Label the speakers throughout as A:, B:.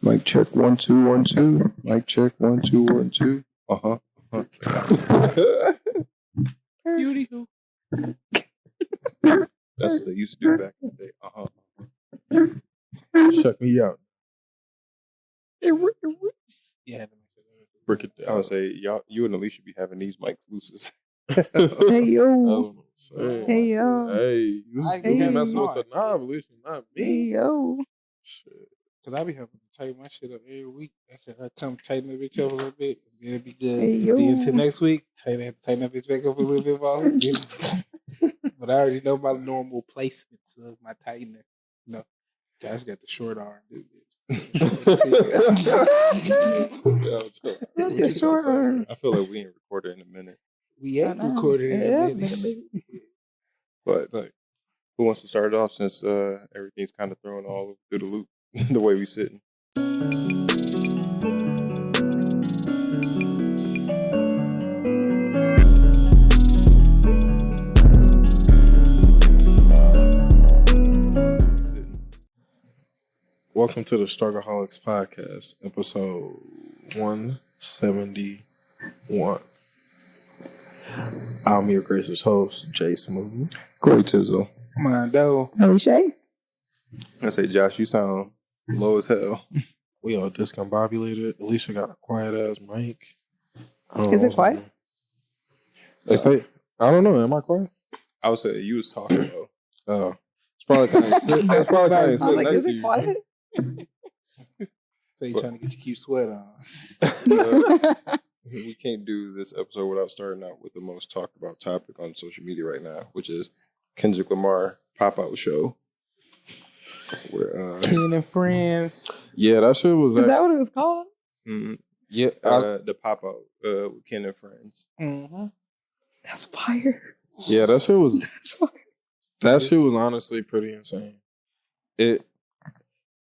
A: Mic check 1 2 1 2. Mic check 1 2 1 2.
B: Beauty who?
A: That's what they used to do back in the day.
C: Check me out.
B: Yeah.
A: Break it down. I would say you and Alisha be having these mics looses.
D: Hey yo.
C: Hey
D: yo.
C: Hey, you be messing with the knob, Alicia, not me.
D: Hey yo.
C: Shit.
B: Cause I be having to tighten my shit up every week. I come tighten the bitch up a little bit, and then it'll be good.
D: Hey, yo.
B: Then until next week, tighten that bitch back up a little bit more. But I already know my normal placements of my tightening. No, Josh got the short arm, dude.
D: That's the short arm.
A: I feel like we ain't recorded in a minute.
B: We ain't recorded in a minute.
A: But who wants to start it off since everything's kind of thrown all through the loop the way we sitting?
C: Welcome to the StruggleHolics podcast, episode 171. I'm your gracious host, Jay Smooth.
A: Clay Tizzle.
B: Mondo.
D: Alisha.
A: I say, Josh, you sound low as hell.
C: We all discombobulated. Alicia got a quiet ass mic.
D: Is it quiet?
C: They say, I don't know. Am I quiet?
A: I would say you was talking though.
C: Oh, it's probably kind of sick. It's probably kind of
D: I was
C: sick
D: like,
C: next
D: is
C: to
D: it
C: you.
D: quiet?
B: So you trying to get your cute sweat on?
A: We can't do this episode without starting out with the most talked about topic on social media right now, which is Kendrick Lamar pop-out show. Where
B: Ken and Friends.
C: Yeah, that shit was.
D: Is that what it was called?
C: Yeah,
A: the pop-out with Ken and Friends.
B: Mm-hmm.
D: That's fire.
C: yeah, that shit was.
D: That's fire.
C: That shit was honestly pretty insane.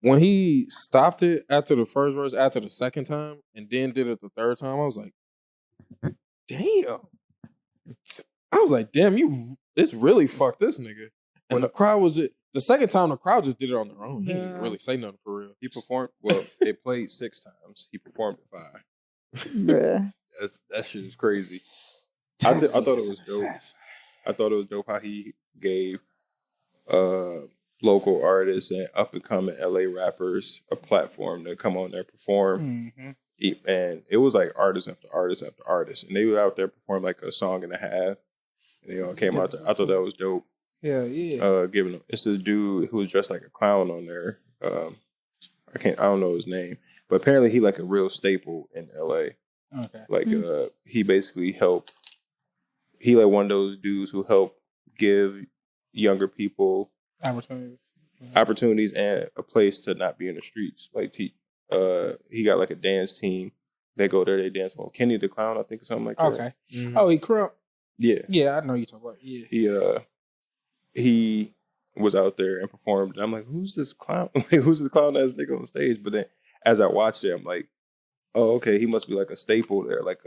C: When he stopped it after the first verse, after the second time, and then did it the third time, I was like, damn. I was like, damn, it's really fucked this nigga. And the crowd the second time the crowd just did it on their own. He didn't really say nothing for real.
A: He performed, they played 6 times. He performed at 5.
D: Bruh.
A: That shit is crazy. I thought it was dope. I thought it was dope how he gave local artists and up-and-coming LA rappers a platform to come on there perform.
B: Mm-hmm.
A: And it was like artist after artist after artist. And they were out there performing like a song and a half. And they all came out there. I thought that was dope.
B: Yeah, yeah.
A: Giving them, it's this dude who was dressed like a clown on there. I don't know his name. But apparently he like a real staple in LA.
B: Okay.
A: Like he basically helped. He like one of those dudes who help give younger people opportunities and a place to not be in the streets. Like he got like a dance team. They go there, they dance for Kenny the Clown, I think, or something like that.
B: Okay. Mm-hmm. Oh, he crump.
A: Yeah.
B: Yeah, I know you talking about. Yeah.
A: He was out there and performed. And I'm like, who's this clown? Like, who's this clown ass nigga on stage? But then as I watched it, I'm like, oh, okay, he must be like a staple there. Like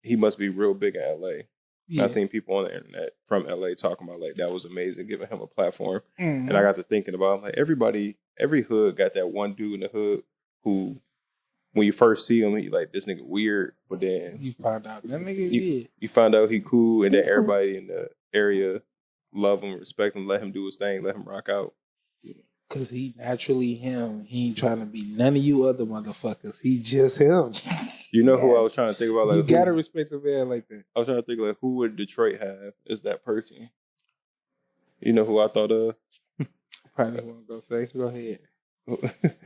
A: he must be real big in LA. Yeah. I've seen people on the internet from LA talking about like that was amazing, giving him a platform. Mm-hmm. And I got to thinking about, I'm like, every hood got that one dude in the hood who, when you first see him, you like, this nigga weird, but then
B: you find out that nigga
A: you find out he cool, and then everybody in the area love him, respect him, let him do his thing, let him rock out.
B: Cause he naturally him. He ain't trying to be none of you other motherfuckers. He just him.
A: You know who I was trying to think about? Like,
B: you gotta respect a man like that.
A: I was trying to think like, who would Detroit have as that person? You know who I thought of?
B: Probably won't go say. Go ahead.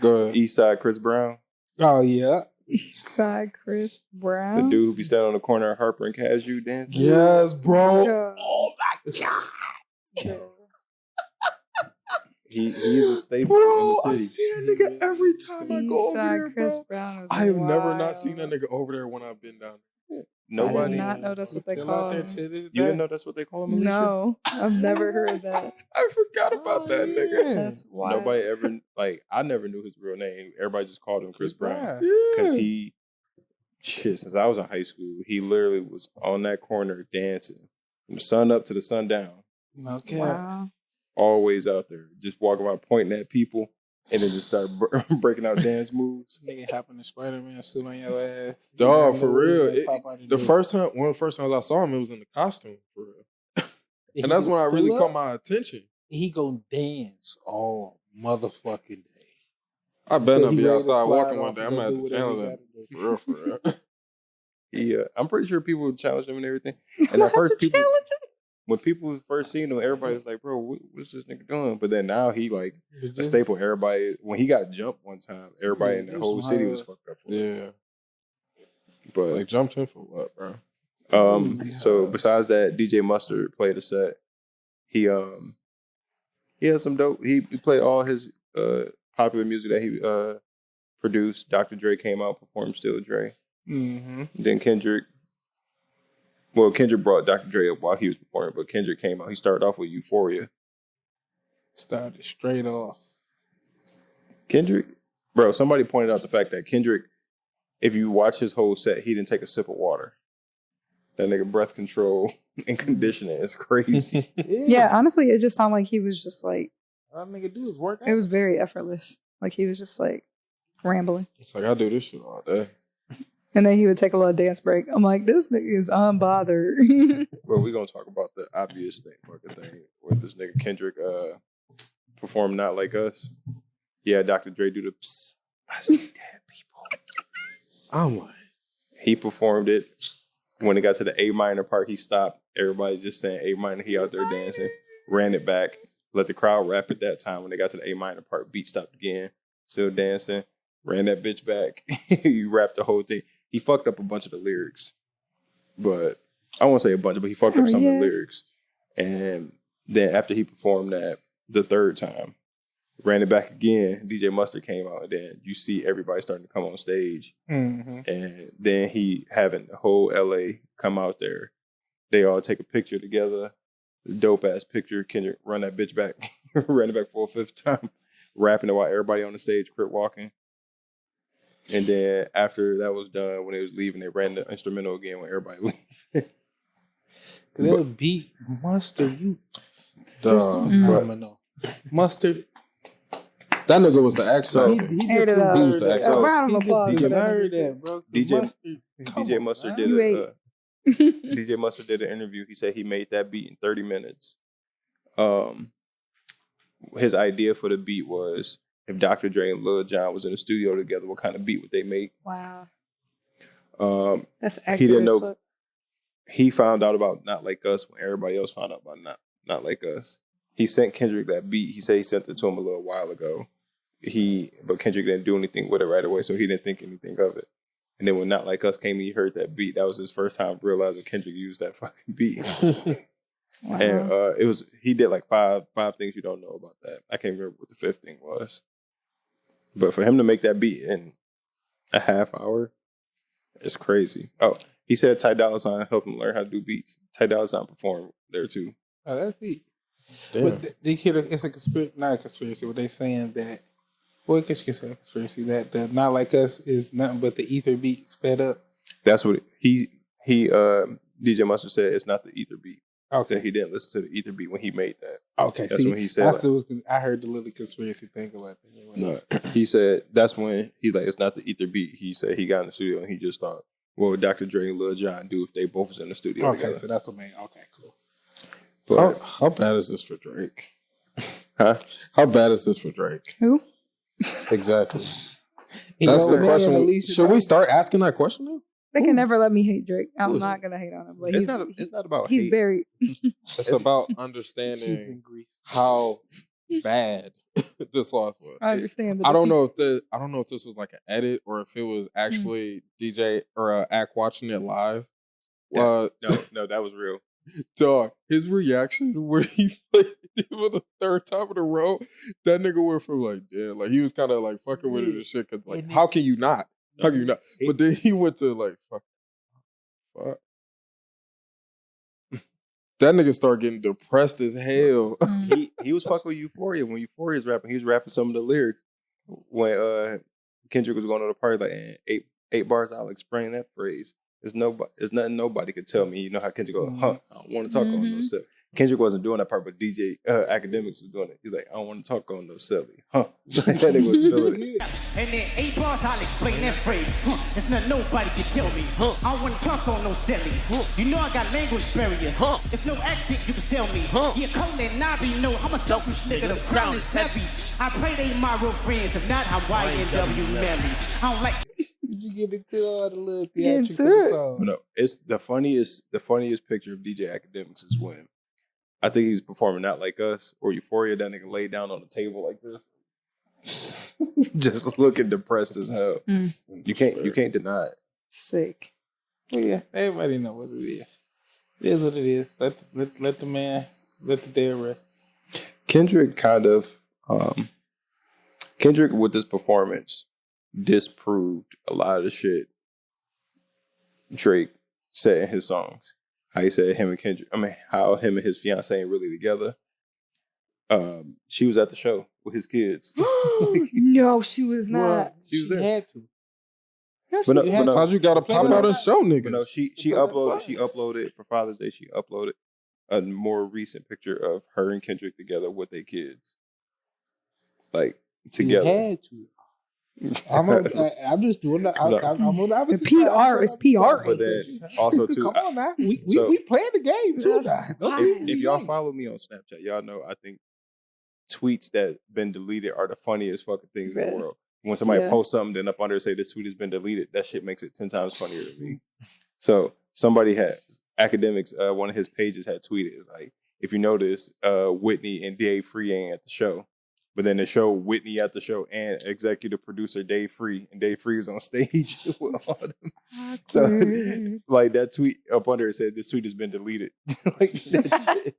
C: Go ahead.
A: Eastside Chris Brown.
B: Oh yeah.
D: Eastside Chris Brown.
A: The dude who be standing on the corner of Harper and Cashew dancing.
C: Yes, bro.
D: Oh
C: my god.
A: He's a staple
C: bro,
A: in the city.
C: I see that nigga every time I go over there,
D: Chris
C: bro.
D: Brown
C: I have never not seen that nigga over there when I've been down there.
A: Nobody.
D: I did not know that's what they call him.
A: You didn't know that's what they call him, Alisha?
D: No, I've never heard that.
C: I forgot about that nigga.
D: That's wild.
A: Nobody ever, I never knew his real name. Everybody just called him Chris Brown.
C: Yeah.
A: Because since I was in high school, he literally was on that corner dancing from the sun up to the sun down.
B: Okay.
D: Wow.
A: Always out there, just walking around pointing at people. and then just start breaking out dance moves.
B: Nigga hopping the Spider-Man suit on your ass.
C: Dog, for real.
B: One of
C: the first time I saw him, it was in the costume, for real. And that's when I really caught my attention.
B: He gonna dance all motherfucking day.
C: I better not
B: He
C: be
B: ready to
C: outside
B: slide
C: walking
B: off
C: one day.
B: and
C: I'm
B: go
C: gonna
B: do
C: have to
B: whatever
C: challenge
B: he
C: him.
B: gotta do.
C: For real.
A: Yeah, I'm pretty sure people would challenge him and everything. And at first, people, when people first seen him, everybody was like, "Bro, what's this nigga doing?" But then now he like a staple. Everybody, when he got jumped one time, everybody in the whole city was fucked up for it.
C: Yeah.
A: But
C: Like, jumped him for what, bro?
A: so besides that, DJ Mustard played a set. He had some dope. He played all his popular music that he produced. Dr. Dre came out, performed Still Dre.
B: Mm-hmm.
A: Then Kendrick brought Dr. Dre up while he was performing, but Kendrick came out. He started off with Euphoria.
B: Started straight off.
A: Kendrick, bro, somebody pointed out the fact that Kendrick, if you watch his whole set, he didn't take a sip of water. That nigga breath control and conditioning is crazy.
D: Yeah, honestly, it just sounded like he was just like,
B: all nigga do is work out.
D: it was very effortless. Like he was just like rambling.
C: It's like, I do this shit all day.
D: And then he would take a little dance break. I'm like, this nigga is unbothered.
A: Well, we're going to talk about the obvious fucking thing with this nigga Kendrick perform Not Like Us. Yeah, Dr. Dre do the psst, I see dead people.
C: I'm like,
A: He performed it. When it got to the A minor part, he stopped. Everybody just saying A minor. He out there dancing. Ran it back. Let the crowd rap at that time. When they got to the A minor part, beat stopped again. Still dancing. Ran that bitch back. He rapped the whole thing. He fucked up a bunch of the lyrics. But I won't say a bunch, but he fucked up some of the lyrics. And then after he performed that the third time, ran it back again, DJ Mustard came out, and then you see everybody starting to come on stage.
B: Mm-hmm.
A: And then he having the whole LA come out there. They all take a picture together. Dope ass picture. Kendrick run that bitch back. Ran it back for a fifth time. Rapping it while everybody on the stage crip walking. And then after that was done, when they was leaving, they ran the instrumental again when everybody leaving.
B: Cause they'll beat Mustard. You
C: dog.
B: phenomenal. Mustard.
C: That nigga was the X Factor.
D: Ate it up.
C: He was the X
D: A
C: Factor.
D: round of applause for that
B: Heard
D: nigga.
B: that, bro.
A: DJ Mustard did
D: You
A: DJ Mustard did an interview. He said he made that beat in 30 minutes. His idea for the beat was if Dr. Dre and Lil Jon was in the studio together, what kind of beat would they make?
D: Wow.
A: He
D: That's accurate.
A: didn't know.
D: As fuck.
A: He found out about Not Like Us when everybody else found out about Not Like Us. He sent Kendrick that beat. He said he sent it to him a little while ago. But Kendrick didn't do anything with it right away, so he didn't think anything of it. And then when Not Like Us came and he heard that beat, that was his first time realizing Kendrick used that fucking beat.
D: Wow.
A: And he did like five things you don't know about that. I can't remember what the fifth thing was. But for him to make that beat in a half hour, it's crazy. Oh, he said Ty Dolla $ign helped him learn how to do beats. Ty Dolla $ign performed there too.
B: Oh, that's deep.
C: Damn.
B: But they hear it's a conspiracy, not a conspiracy. But they saying that, well, I guess you can say a conspiracy that the Not Like Us is nothing but the ether beat sped up.
A: That's what DJ Mustard said. It's not the ether beat.
B: Okay,
A: That he didn't listen to the ether beat when he made that.
B: okay.
A: That's when he said.
B: I heard the little conspiracy thing about that.
A: No, he said that's when he's like, it's not the ether beat. He said he got in the studio and he just thought, what would Dr. Dre and Lil Jon do if they both was in the studio
B: Okay,
A: together?
B: so that's what made. Okay, cool.
A: But,
C: How bad is this for Drake?
A: huh?
C: How bad is this for Drake?
D: Who?
C: Exactly.
B: You
C: That's
B: know,
C: the
B: man,
C: question.
B: Alisha
C: Should we start asking that question now?
D: They can never let me hate Drake. I'm
A: Who is
D: not
A: it?
D: gonna hate on him. But
A: It's not about
D: he's
A: hate.
D: very.
C: It's about
B: She's in
C: understanding
B: Greece.
C: how bad this loss was.
D: I understand. That
C: I
D: the
C: don't
D: people-
C: know if this was like an edit or if it was actually DJ or act watching it live.
A: No, that was real.
C: Dog, his reaction to when he played it for the third time in a row, that nigga went from like, damn, like he was kind of like fucking with it and shit. Cause like, how can you not? How can you not? But then he went to like, fuck. That nigga started getting depressed as hell.
A: He was fucking with Euphoria. When Euphoria was rapping, he was rapping some of the lyrics. When Kendrick was going to the party, like, eight bars, I'll explain that phrase. It's nothing nobody could tell me. You know how Kendrick goes, huh? I don't want to talk on no stuff. Kendrick wasn't doing that part, but DJ Academics was doing it. He's like, I don't want to talk on no silly. Huh. That nigga was feeling it.
E: And then 8 bars, I'll explain that phrase. It's not nobody can tell me. I don't want to talk on no silly. You know I got language barriers. It's no accent you can tell me. Yeah, Cole and Nabi know I'm a selfish nigga. The crown is heavy. I pray they my real friends. If not, I'm YNW Melly. I don't like.
B: Did you get into all the little theatrical?
A: No, it's the funniest picture of DJ Academics is when I think he's performing Not Like Us or Euphoria. That nigga laid down on the table like this, just looking depressed as hell. You can't deny it.
D: Sick.
B: Well, yeah, everybody know what it is. It is what it is. Let the dead rest.
A: Kendrick Kendrick with this performance disproved a lot of the shit Drake said in his songs. How he said how him and his fiance ain't really together. She was at the show with his kids.
D: No, she was not.
A: She was there.
B: Had to.
C: Sometimes you gotta pop out and show niggas.
A: But no, she uploaded for Father's Day. She uploaded a more recent picture of her and Kendrick together with their kids, like together.
B: You had to. I'm just doing that.
D: The PR is PR.
A: But then also too,
B: come on now, we playing the game too. Now.
A: If y'all follow me on Snapchat, y'all know I think tweets that been deleted are the funniest fucking things in the world. When somebody posts something, then up under say this tweet has been deleted, that shit makes it 10 times funnier to me. So somebody had Academics, one of his pages had tweeted like, if you notice, Whitney and Dave Free ain't at the show. But then they show Whitney at the show and executive producer Dave Free, and Dave Free is on stage with all of them. So, like that tweet up under it said, "This tweet has been deleted." Like that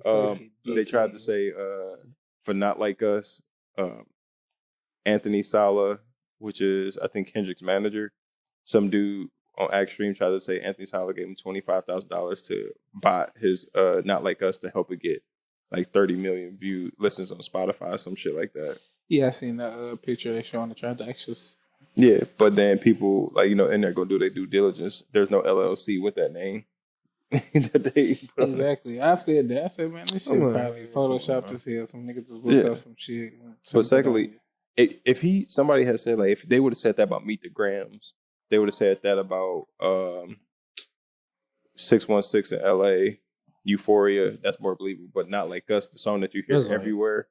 A: shit. They tried to say for Not Like Us, Anthony Sala, which is I think Kendrick's manager, some dude on Axstream tried to say Anthony Sala gave him $25,000 to bot his Not Like Us to help it get like 30 million listens on Spotify, some shit like that.
B: Yeah, I seen that picture they showing the transactions.
A: Yeah, but then people like in there gonna do their due diligence. There's no LLC with that name.
B: Exactly. I've said that. I said, man, this shit probably photoshopped as hell. Some niggas just whipped out some shit.
A: But secondly, if somebody had said like if they would have said that about Meet the Grams, they would have said that about 616 in LA. Euphoria, that's more believable, but Not Like Us, the song that you hear everywhere.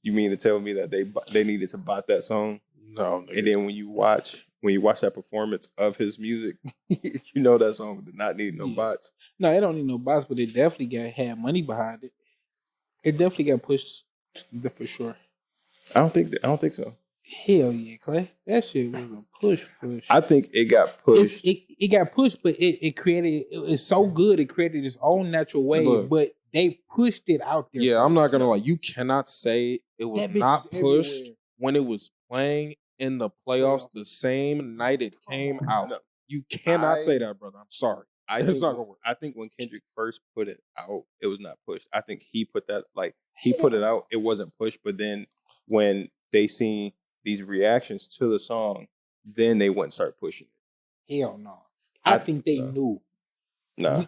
A: You mean to tell me that they needed to bot that song?
C: No.
A: And then when you watch that performance of his music, you know that song did not need no bots.
B: No, it don't need no bots, but it definitely had money behind it. It definitely got pushed for sure.
A: I don't think so.
B: Hell yeah, Clay. That shit was a push.
A: I think it got pushed.
B: It got pushed, but it's so good. It created its own natural way, but they pushed it out there.
C: Yeah, I'm not gonna lie. You cannot say it was not pushed when it was playing in the playoffs the same night it came out. No. You cannot say that, brother. I'm sorry. It's not gonna work.
A: I think when Kendrick first put it out, it was not pushed. I think he put it out. It wasn't pushed, but then when they seen these reactions to the song, then they went and start pushing it.
B: Hell no. I think they knew.
A: No.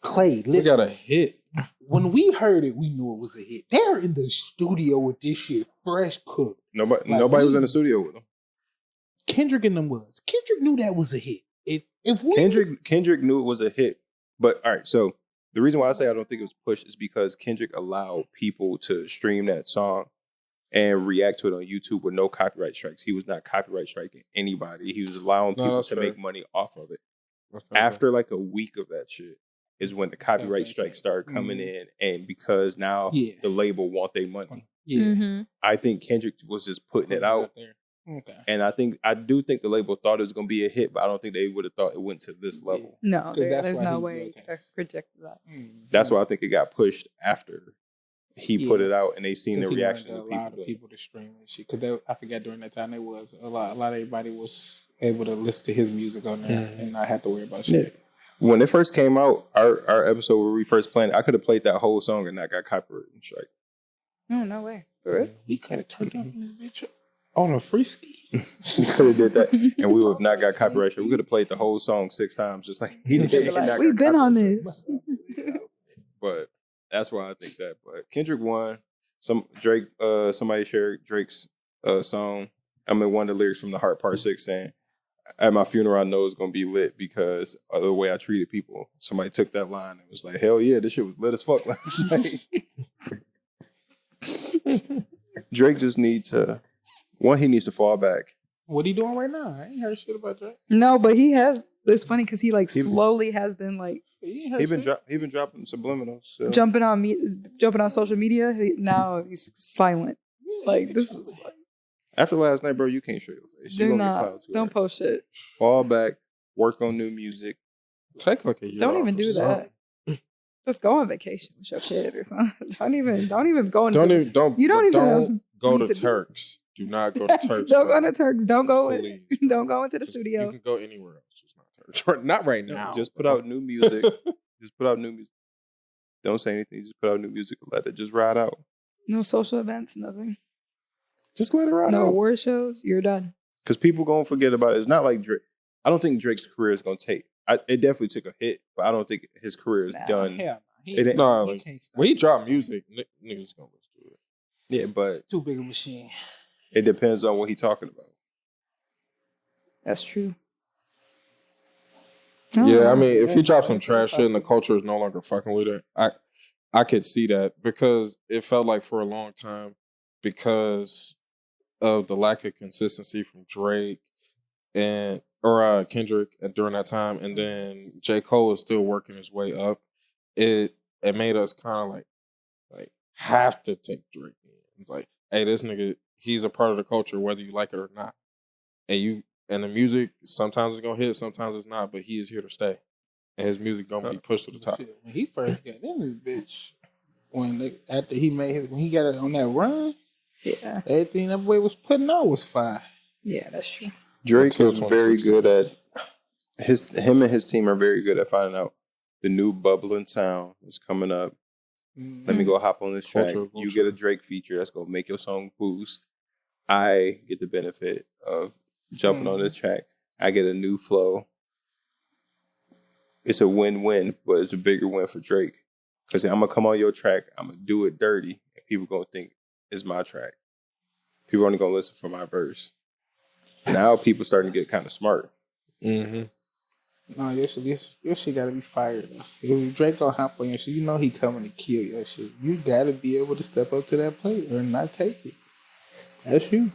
B: Clay, listen.
C: We got a hit.
B: When we heard it, we knew it was a hit. They're in the studio with this shit fresh cooked.
A: Nobody was in the studio with them.
B: Kendrick and them was. Kendrick knew that was a hit.
A: Kendrick knew it was a hit. But all right, so the reason why I say I don't think it was pushed is because Kendrick allowed people to stream that song and react to it on YouTube with no copyright strikes. He was not copyright striking anybody. He was allowing people to make money off of it. After like a week of that shit is when the copyright strikes started coming in, and because now the label want their money.
D: Yeah.
A: I think Kendrick was just putting it out.
B: Okay.
A: And I do think the label thought it was going to be a hit, but I don't think they would have thought it went to this level.
D: No, there's no way to project that.
A: That's why I think it got pushed after he put it out, and they seen the reaction of
B: people to stream and shit. Because I forgot during that time there was a lot of everybody was able to listen to his music on there and not have to worry about shit.
A: Yeah. When it first came out, our episode where we first played it, I could have played that whole song and not got copyright strike.
D: No way. For real?
B: We could have turned on this bitch on a free ski.
A: We could have did that, and we would have not got copyright strike. We could have played the whole song 6 times, just like he did.
D: We've been on this.
A: but that's why I think that. But Kendrick won. Somebody shared Drake's song. I mean, one of the lyrics from The Heart Part 6 saying, at my funeral, I know it's going to be lit because of the way I treated people. Somebody took that line and was like, hell yeah, this shit was lit as fuck last night. Drake just needs to, he needs to fall back.
B: What he doing right now? I ain't heard shit about Drake.
D: No, but he has. It's funny because he slowly has been like.
A: He been dropping subliminals. So.
D: Jumping on social media. Now he's silent. Like this is.
A: After last night, bro, you can't show your face.
D: Do not. Don't post shit.
A: Fall back. Work on new music.
C: Take like a year.
D: Don't even do that. Just go on vacation with your kid or something. Don't even go into.
C: Don't go to Turks. Do not go to Turks.
D: Don't go to Turks. Don't go into the studio.
C: You can go anywhere else. Just not Turks. Not right now.
A: Just put out new music. Don't say anything. Just put out new music and let it just ride out.
D: No social events. Nothing.
A: Just let it ride out.
D: No award shows. You're done.
A: Because people gonna forget about it. It's not like Drake. I don't think Drake's career is gonna take. It definitely took a hit, but I don't think his career is done.
B: Hell
C: no. When he drop music, niggas gonna listen to it.
A: Yeah, but
B: too big a machine.
A: It depends on what he's talking about.
D: That's true.
C: Yeah, I mean, if he drops some trash shit and the culture is no longer fucking with it, I could see that because it felt like for a long time because of the lack of consistency from Drake or Kendrick during that time, and then J. Cole is still working his way up. It made us kind of like have to take Drake in. It's like, hey, this nigga, he's a part of the culture whether you like it or not. And the music sometimes it's gonna hit, sometimes it's not, but he is here to stay, and his music gonna be pushed to the top.
B: Shit, when he first got in this bitch, when he got it on that run. Yeah, everything that boy was putting out was fire.
D: Yeah, that's true.
A: Drake is very good at him and his team are very good at finding out the new bubbling sound is coming up. Mm-hmm. Let me go hop on this track. You get a Drake feature that's gonna make your song boost. I get the benefit of jumping on this track. I get a new flow. It's a win-win, but it's a bigger win for Drake because I'm gonna come on your track. I'm gonna do it dirty, and people gonna think it's my track. People are only gonna listen for my verse. Now people starting to get kind of smart.
B: Mm-hmm. No, your shit gotta be fired. If Drake gonna hop on your shit, you know he coming to kill your shit. You gotta be able to step up to that plate or not take it. That's you.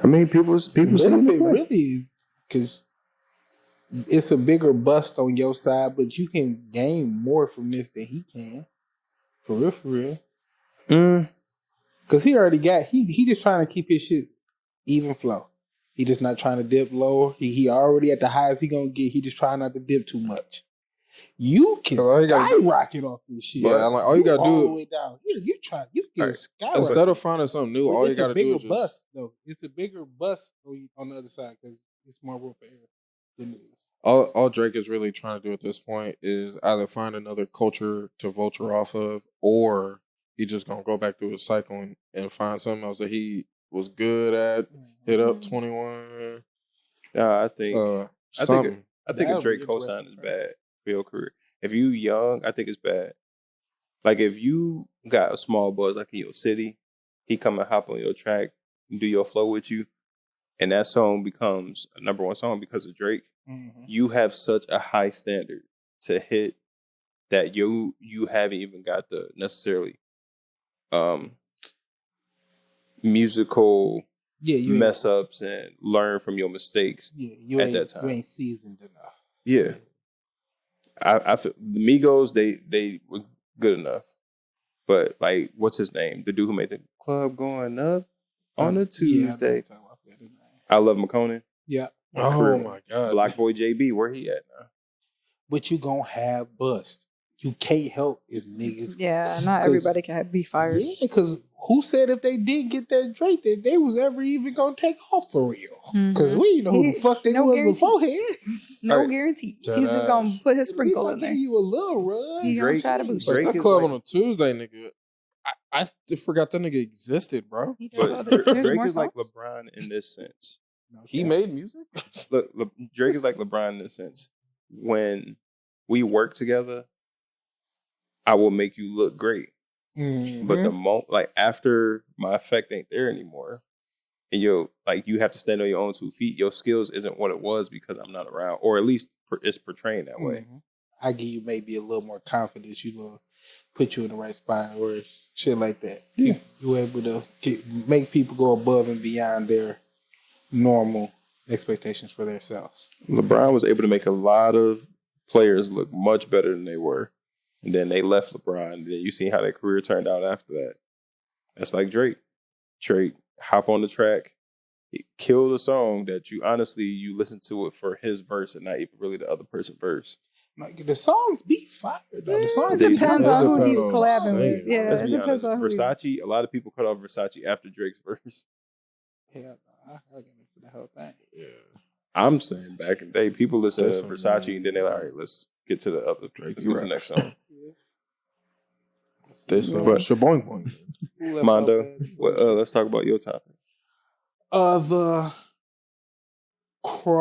A: I mean, people say
B: really because it's a bigger bust on your side, but you can gain more from this than he can. For real. Because he already got he just trying to keep his shit even flow. He just not trying to dip low. He already at the highest he gonna get. He just trying not to dip too much. You can skyrocket off this shit.
C: Yeah, like, all you gotta do
B: all the way down. You can skyrocket.
C: Instead of finding something new, all you gotta do is
B: bust, though. It's a bigger bust on the other side because it's more room for air than it is.
C: All Drake is really trying to do at this point is either find another culture to vulture off of, or he just gonna go back through his cycle and find something else that he was good at. Hit up 21.
A: I think a Drake cosign is bad for your career. If you young, I think it's bad. Like if you got a small buzz like in your city, he come and hop on your track, do your flow with you, and that song becomes a number one song because of Drake. Mm-hmm. You have such a high standard to hit that you haven't even got the necessarily musical mess ups and learn from your mistakes at that time.
B: You ain't seasoned enough.
A: Yeah. I feel the Migos, they were good enough. But like, what's his name? The dude who made the club going up on a Tuesday. I Love McConan.
B: Yeah.
C: Oh my God.
A: Black Boy JB, where he at now?
B: But you gonna have bust. You can't help if niggas.
D: Yeah, not everybody can be fired.
B: Yeah, because who said if they did get that Drake that they was ever even gonna take off for real? Because we know who the fuck they was beforehand.
D: No guarantees. He's just gonna put his sprinkle in there.
B: Give you a little run.
D: He's gonna try to boost.
C: That club on a Tuesday, nigga. I just forgot that nigga existed, bro.
A: But Drake is like LeBron in this sense.
C: He made music?
A: Drake is like LeBron in this sense. When we work together, I will make you look great.
B: Mm-hmm.
A: But the like after my effect ain't there anymore, and you have to stand on your own 2 feet. Your skills isn't what it was because I'm not around, or at least it's portraying that way.
B: I give you maybe a little more confidence. You know, put you in the right spot or shit like that.
A: Yeah.
B: You able to make people go above and beyond their normal expectations for themselves.
A: LeBron was able to make a lot of players look much better than they were. And then they left LeBron. And then you see how their career turned out after that. That's like Drake. Drake hop on the track, he killed a song that you listen to it for his verse and not even really the other person's verse.
B: Like the songs be fire though. The songs
D: It depends on who he's
C: on
D: collabing
C: singing.
D: with. Yeah,
A: Let's
D: it
A: be
D: depends
A: honest.
D: on who he's...
A: Versace, a lot of people cut off Versace after Drake's verse.
B: Hell no, I got for the whole thing.
C: Yeah.
A: I'm saying back in the day, people listen to
C: That's
A: Versace and then they're like, all right, let's get to the other Drake. Let's get to the next song.
C: This
A: But-
C: shaboing boing.
A: Mondo, let's talk about your topic.
B: The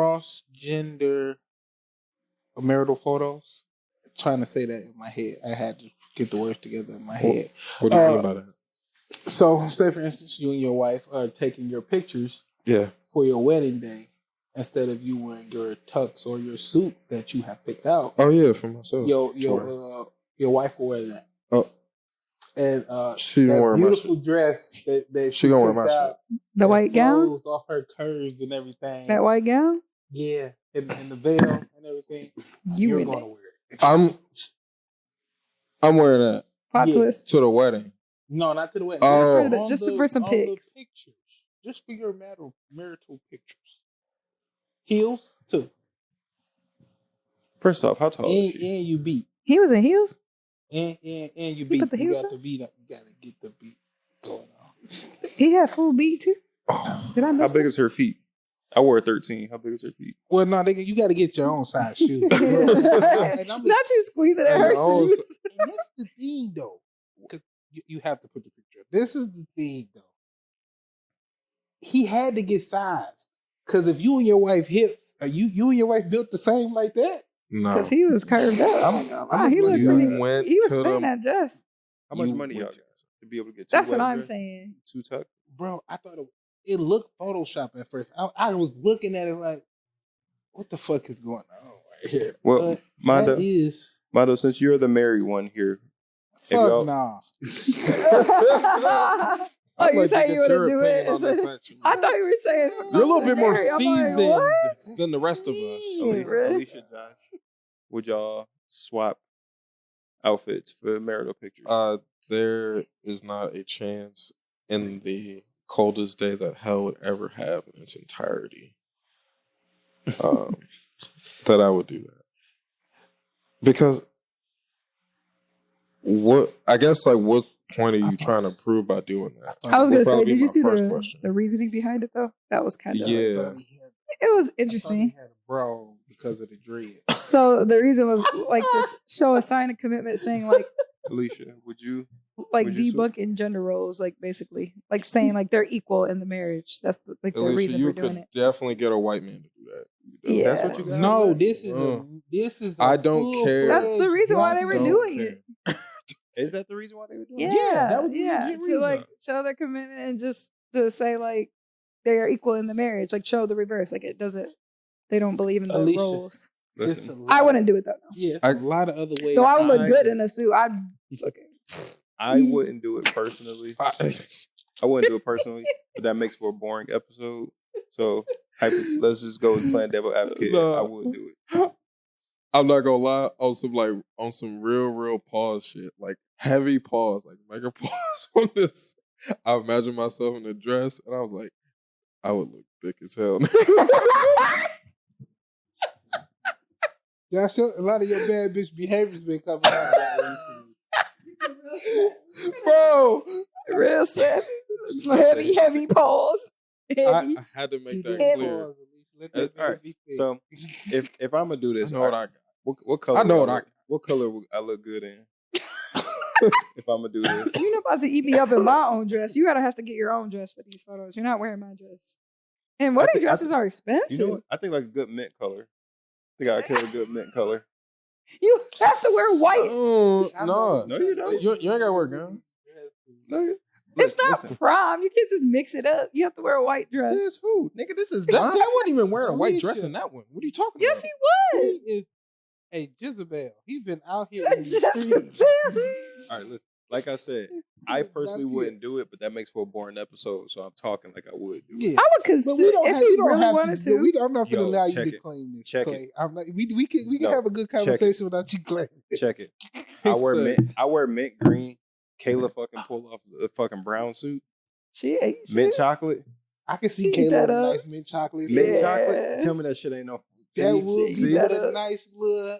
B: cross-gender marital photos. Trying to say that in my head. I had to get the words together in my head.
C: What do you mean by that?
B: So, say for instance, you and your wife are taking your pictures
C: Yeah.
B: for your wedding day instead of you wearing your tux or your suit that you have picked out.
C: Oh yeah, for myself.
B: Your wife will wear that.
C: Oh,
B: And
C: she
B: that
C: wearing my
B: beautiful dress that
C: She gonna wear
B: picked
C: my
B: out
D: The white
B: that
D: gown?
B: flows off her curves and everything.
D: That white gown?
B: Yeah, and the veil and everything. You're
D: in
B: going to
D: it.
B: wear it.
C: I'm wearing that
D: Plot
B: Yeah.
D: twist.
C: to the wedding.
B: No, not to the wedding.
C: Oh.
D: Just for some
B: on the
D: pics.
B: pictures. Just for your marital pictures. Heels too.
A: First off, how tall is
B: And,
A: she?
B: and you beat.
D: He was in heels?
B: And you beat.
D: put the
B: You
D: heels
B: got
D: on?
B: the beat up. You gotta get the beat going on.
D: He had full beat too? Did I
A: How
D: miss
A: big is her feet? I wore 13. How big is her feet?
B: Well, no, you got to get your own size shoes.
D: Not you squeezing at her
C: Oh,
D: shoes.
B: And that's the thing, though. 'Cause you have to put the picture up. This is the thing, though. He had to get sized. Because if you and your wife hips, are you and your wife built the same like that?
C: No.
D: Because he was curved up. He looked
C: You
D: really...
C: went
D: He was
C: to
D: fitting
C: the-
D: that dress.
A: How much
C: You
A: money y'all
C: went
A: got to be able to get two
D: That's what
A: wedding
D: I'm
A: dresses?
D: saying.
A: 2 tuck?
B: Bro, I thought it looked Photoshop at first. I was looking at it like, what the fuck is going on right here?
A: Well,
B: But
A: Mondo,
B: that is...
A: Mondo, since you're the married one here,
B: Fuck nah.
D: Oh, you
C: I'd like to
D: saying
C: get
D: you wouldn't
C: your
D: do
C: opinion
D: it?
C: on this, actually.
D: I thought you were saying
C: You're a little bit more
D: I'm like,
C: seasoned
D: what?
C: than the rest of us.
D: Yeah, really?
A: Alicia, Josh, would y'all swap outfits for marital pictures?
C: There is not a chance in the coldest day that hell would ever have in its entirety that I would do that. Because what point are you trying to prove by doing that?
D: I was
C: Would
D: gonna say,
C: probably be
D: did you
C: my
D: see
C: first question.
D: the reasoning behind it though? That was kind of
C: Yeah.
D: it was
B: I thought he
D: interesting.
B: had a bro because of the dread.
D: So the reason was like to show a sign of commitment, saying
A: Alicia, would you?
D: like
A: Would you
D: debunking gender roles, like basically like saying like they're equal in the marriage. That's the
C: Alicia,
D: reason
C: you
D: for doing
C: could
D: it.
C: definitely get a white man to do that.
D: Yeah.
A: That's what you got?
B: No, this is a
C: I don't
B: full
C: care.
D: That's the reason why they were
C: Don't
D: doing
C: care.
D: it.
A: Is that the reason why they were doing
D: Yeah,
A: it?
B: that was the legit
D: to
B: reason.
D: like show their commitment and just to say like they are equal in the marriage. Like show the reverse. Like it doesn't. They don't believe in the
B: Alicia.
D: roles.
B: It's
A: Listen,
D: I wouldn't do it though. No.
B: Yeah, it's a lot of other ways.
D: Though I would look
A: I-
D: good in a suit. I'd fucking.
A: I wouldn't do it personally. I wouldn't do it personally, but that makes for a boring episode. So let's just go with playing devil advocate.
C: No.
A: I would do it.
C: I'm not gonna lie, on some real pause shit, like heavy pause, like mega pause on this. I imagine myself in a dress, and I was like, I would look thick as hell.
B: Josh, a lot of your bad bitch behavior's been coming out.
C: Bro,
D: Real sad. Heavy pause.
C: I had to make that clear.
A: All right. So if I'm gonna do
C: I
A: this,
C: know what I got.
A: what color?
C: I know what I got.
A: What color would I look good in? If I'm gonna do this,
D: You're not about to eat me up in my own dress. You gotta have to get your own dress for these photos. You're not wearing my dress. And wedding dresses are expensive.
A: you know what? I think like a good mint color. I think I kill a good mint color.
D: You have to wear white.
C: No,
A: you don't.
C: You ain't gotta wear guns.
A: No,
D: It's not
A: listen.
D: prom. You can't just mix it up. You have to wear a white dress.
A: Says who? Nigga, this is
C: That
A: blind.
C: wasn't even wearing a white
B: Alisha.
C: dress in that one. What are you talking
D: Yes,
C: about?
D: he
B: He
D: was.
B: is a Jezebel. He's been out here in the
D: Just
B: street.
A: All right, listen. Like I said, I personally wouldn't do it, but that makes for a boring episode. So I'm talking like I would do it.
B: Yeah.
D: I would
B: But
D: consider
B: we don't
D: if
B: have,
D: you
B: you don't
D: really
B: have
D: wanted
B: to.
D: to.
B: I'm not going to
A: Yo,
B: allow you
A: check
B: to
A: it.
B: claim this,
A: Check
B: Clay.
A: it.
B: I'm like, we can
A: No.
B: have a good conversation without you claiming.
A: Check it.
C: He
A: I
C: said-
A: wear mint green. Kayla fucking pull off the fucking brown suit.
D: She ate
A: Mint
D: shit.
A: chocolate.
B: I can see
D: She eat
B: Kayla
D: that
B: with a
D: up.
B: nice mint chocolate.
A: Mint
D: Yeah.
A: chocolate. Tell me that shit ain't no.
B: That
A: See?
B: would
A: See?
B: be
D: that
B: a
D: up.
B: nice little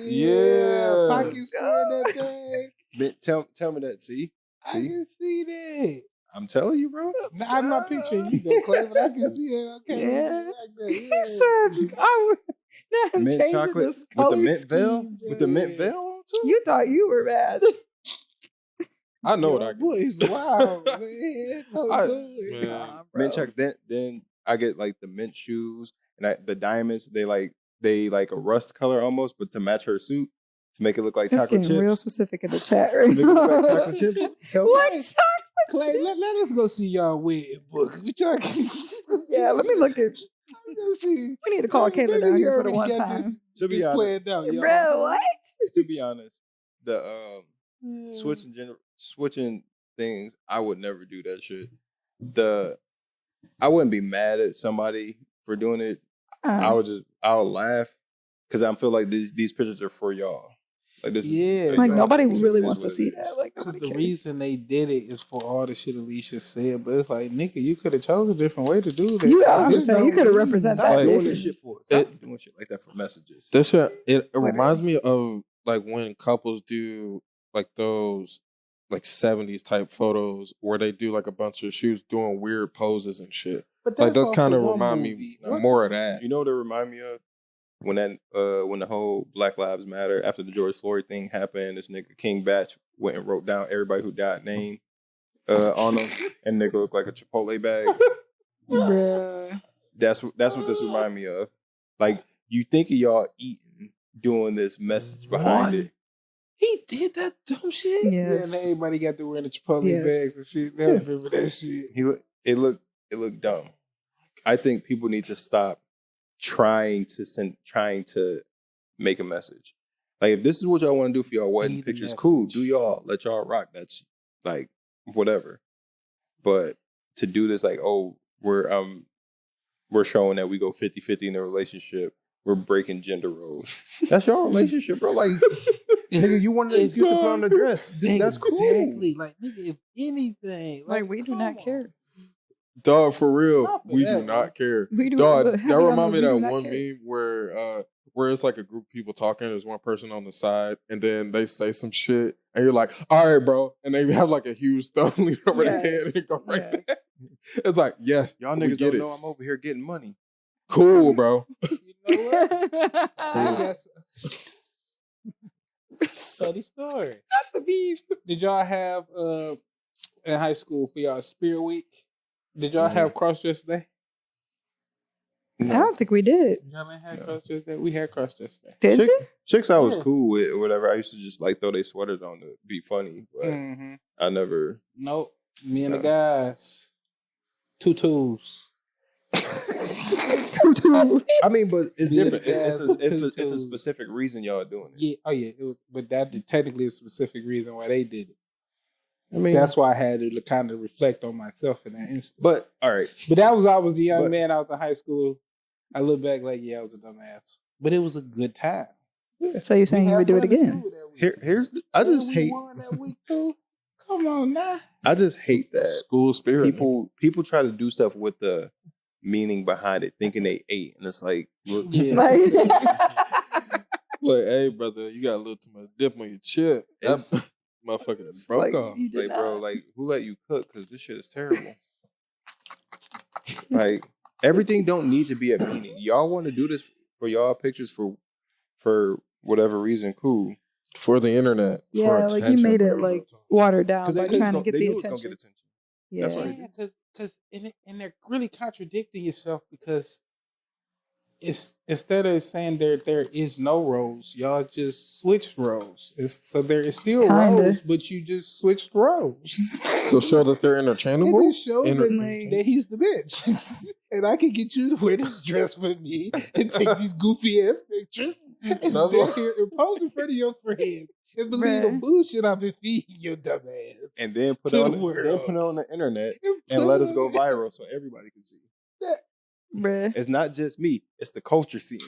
C: Yeah.
B: pocket square that thing.
A: Mint, tell me that. See?
B: I
A: See?
B: can see that.
A: I'm telling you, bro.
B: Nah, I'm not picturing you though, Clay, but I can see it. Okay,
D: Yeah.
B: like that.
D: He
B: Yeah.
D: said, "I would not
A: Mint
D: changing
A: chocolate
D: this
A: with the
D: color
A: mint veil.
D: scheme,
A: With the mint
B: Yeah.
A: veil on too.
D: You thought you were bad.
C: I know what I
B: Your
C: get.
B: voice wild, man. No
C: I-
B: good.
C: man.
D: Nah, bro.
A: Mint chocolate. Then I get like the mint shoes and the diamonds. They like a rust color almost, but to match her suit to make it look like
D: It's
A: chocolate
D: getting
A: chips.
D: real specific in the chat right
A: Make it look like
D: now.
A: chocolate chips. Tell
D: What
A: me.
D: chocolate?
B: Clay, let us go see y'all wedding book. We try
D: Yeah, let me look at.
B: see.
D: We need to call Kayla down here for the one time.
A: To be honest,
B: Planned out, y'all.
D: Bro, what?
A: to be honest, the switching things, I would never do that shit. I wouldn't be mad at somebody for doing it. I'll laugh because I feel like these pictures are for y'all. Like this,
B: Yeah.
A: is
D: Like
A: y'all.
D: nobody
A: It
D: really
A: is
D: wants to
A: what it
D: see
A: is.
D: that. Like
B: Because
D: nobody
B: the
D: cares.
B: reason they did it is for all the shit Alisha said, but it's like, nigga, you could have chose a different way to do that.
D: You- I was gonna
B: This
D: say, you
B: don't
D: coulda
B: mean-
D: represented
A: Stop
D: that
A: doing
D: different.
A: this shit for us. Stop doing shit like that for messages.
C: This shit, it reminds me of like when couples do like those like 70s type photos where they do like a bunch of shoots doing weird poses and shit.
B: But
C: Like that's
B: off
C: kind of
B: one
C: remind
B: movie.
C: me
B: What
C: more of that.
A: You know what it remind me of? When the whole Black Lives Matter after the George Floyd thing happened, this nigga King Batch went and wrote down everybody who died name on them, and nigga looked like a Chipotle bag.
D: Bruh.
A: That's what this remind me of. Like you think of y'all eating, doing this message behind it.
C: He did that dumb shit.
B: Yeah, and
D: Yes.
B: everybody got to wear the Chipotle
D: Yes.
B: bags and shit. I remember that shit.
A: It looked dumb. I think people need to stop trying to make a message. Like if this is what y'all want to do for y'all wedding
B: Need a
A: pictures,
B: message.
A: cool. Do y'all let y'all rock. That's like whatever. But to do this like, oh, we're showing that we go 50-50 in a relationship. We're breaking gender roles. That's your relationship, bro. Like nigga, you wanted an excuse to put on the dress. That's cool.
B: Exactly. Like, nigga, if anything.
D: Like we do
B: come
D: not
B: on.
D: care.
C: Dog, for real,
B: Stop
C: we
B: that,
C: do not care.
D: We do.
C: Dog,
D: but
C: that
D: heavy on
C: remind me
D: the
C: of
D: we
C: that
D: do not
C: one
D: care.
C: meme where it's like a group of people talking. There's one person on the side, and then they say some shit, and you're like, "All right, bro," and they have like a huge thumb lead over their head, and it go right
D: Yes.
C: there. It's like, yeah,
A: Y'all
C: we
A: niggas
C: get
A: don't know
C: it.
A: I'm over here getting money.
C: Cool, bro.
B: You know what? I
C: Cool.
B: guess. Funny story.
D: Not the beef.
B: Did y'all have in high school for y'all Spirit Week? Did y'all have cross dress day?
D: I don't think we did.
B: Y'all ain't had cross dress day. We had cross dress day.
D: Did
A: Chick-
D: you?
A: Chicks I was
B: Yeah.
A: cool with or whatever. I used to just like throw their sweaters on to be funny, but
B: Mm-hmm.
A: I never.
B: Nope. Me and the
A: No.
B: guys. Tutus.
A: I mean, but it's
B: Yeah,
A: different. It's a
B: tutus.
A: specific reason y'all doing it.
B: Yeah. Oh yeah. It was, but that technically is a specific reason why they did it.
A: I mean,
B: That's why I had to kind of reflect on myself in that instant.
A: but all right.
B: But I was a young
A: But-
B: man out of high school. I look back like, yeah, I was a dumbass. But it was a good time.
D: So you're saying you would do it again?
A: I just hate.
B: that week too. Come on now.
A: I just hate that
C: School spirit.
A: people try to do stuff with the meaning behind it, thinking they ate, and it's like, look,
B: Yeah.
D: Like,
C: Like, hey, brother, you got a little too much dip on your chip.
A: It's-
C: That motherfucker broke
D: like,
C: off.
D: you did
A: like, bro,
D: not.
A: like who let you cook? Because this shit is terrible. Like everything don't need to be a meaning. Y'all want to do this for y'all pictures for whatever reason, cool.
C: For the internet.
D: Yeah,
C: for
D: like you
C: attention,
D: made it
C: bro.
D: like watered down
A: Because
D: by
A: they
D: trying to
A: know
D: get the
A: it's gonna
D: attention.
A: get attention.
D: Yeah.
A: That's what it
B: Yeah, because and they're really contradicting yourself because It's instead of saying there is no roles, y'all just switched roles. So there is still
D: Kinda.
B: roles, but you just switched roles.
C: So show that they're interchangeable.
B: It just shows
D: Like-
B: that he's the bitch, and I can get you to wear this dress with me and take these goofy ass pictures and stand here and pose in front of your friends and believe the
D: Bruh.
B: bullshit I've been feeding your dumb ass.
A: And then put
B: To
A: it on
B: the
A: then
B: world.
A: put it on the internet and let us go viral so everybody can see.
D: Bruh.
A: It's not just me; it's the culture scene.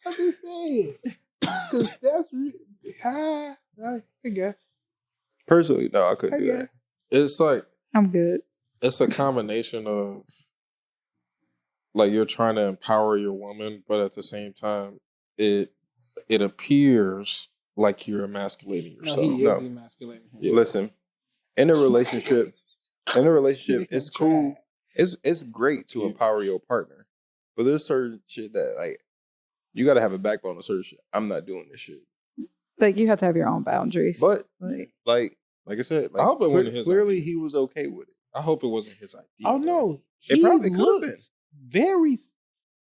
B: I'm just saying, because that's I guess.
A: Personally, no, I couldn't do that.
C: It's like
D: I'm good.
C: it's a combination of like you're trying to empower your woman, but at the same time, it appears like you're emasculating
B: No,
C: yourself.
B: he
A: No.
B: is emasculating.
A: Listen, in a relationship, it's cool. It's great to empower your partner, but there's certain shit that like you got to have a backbone of certain shit. I'm not doing this shit.
D: Like you have to have your own boundaries.
A: But
D: like
A: like I said,
C: I hope it wasn't his
A: clearly he was okay with it.
C: I hope it wasn't his idea.
B: Oh no,
A: It probably could have
B: looked
A: been.
B: very.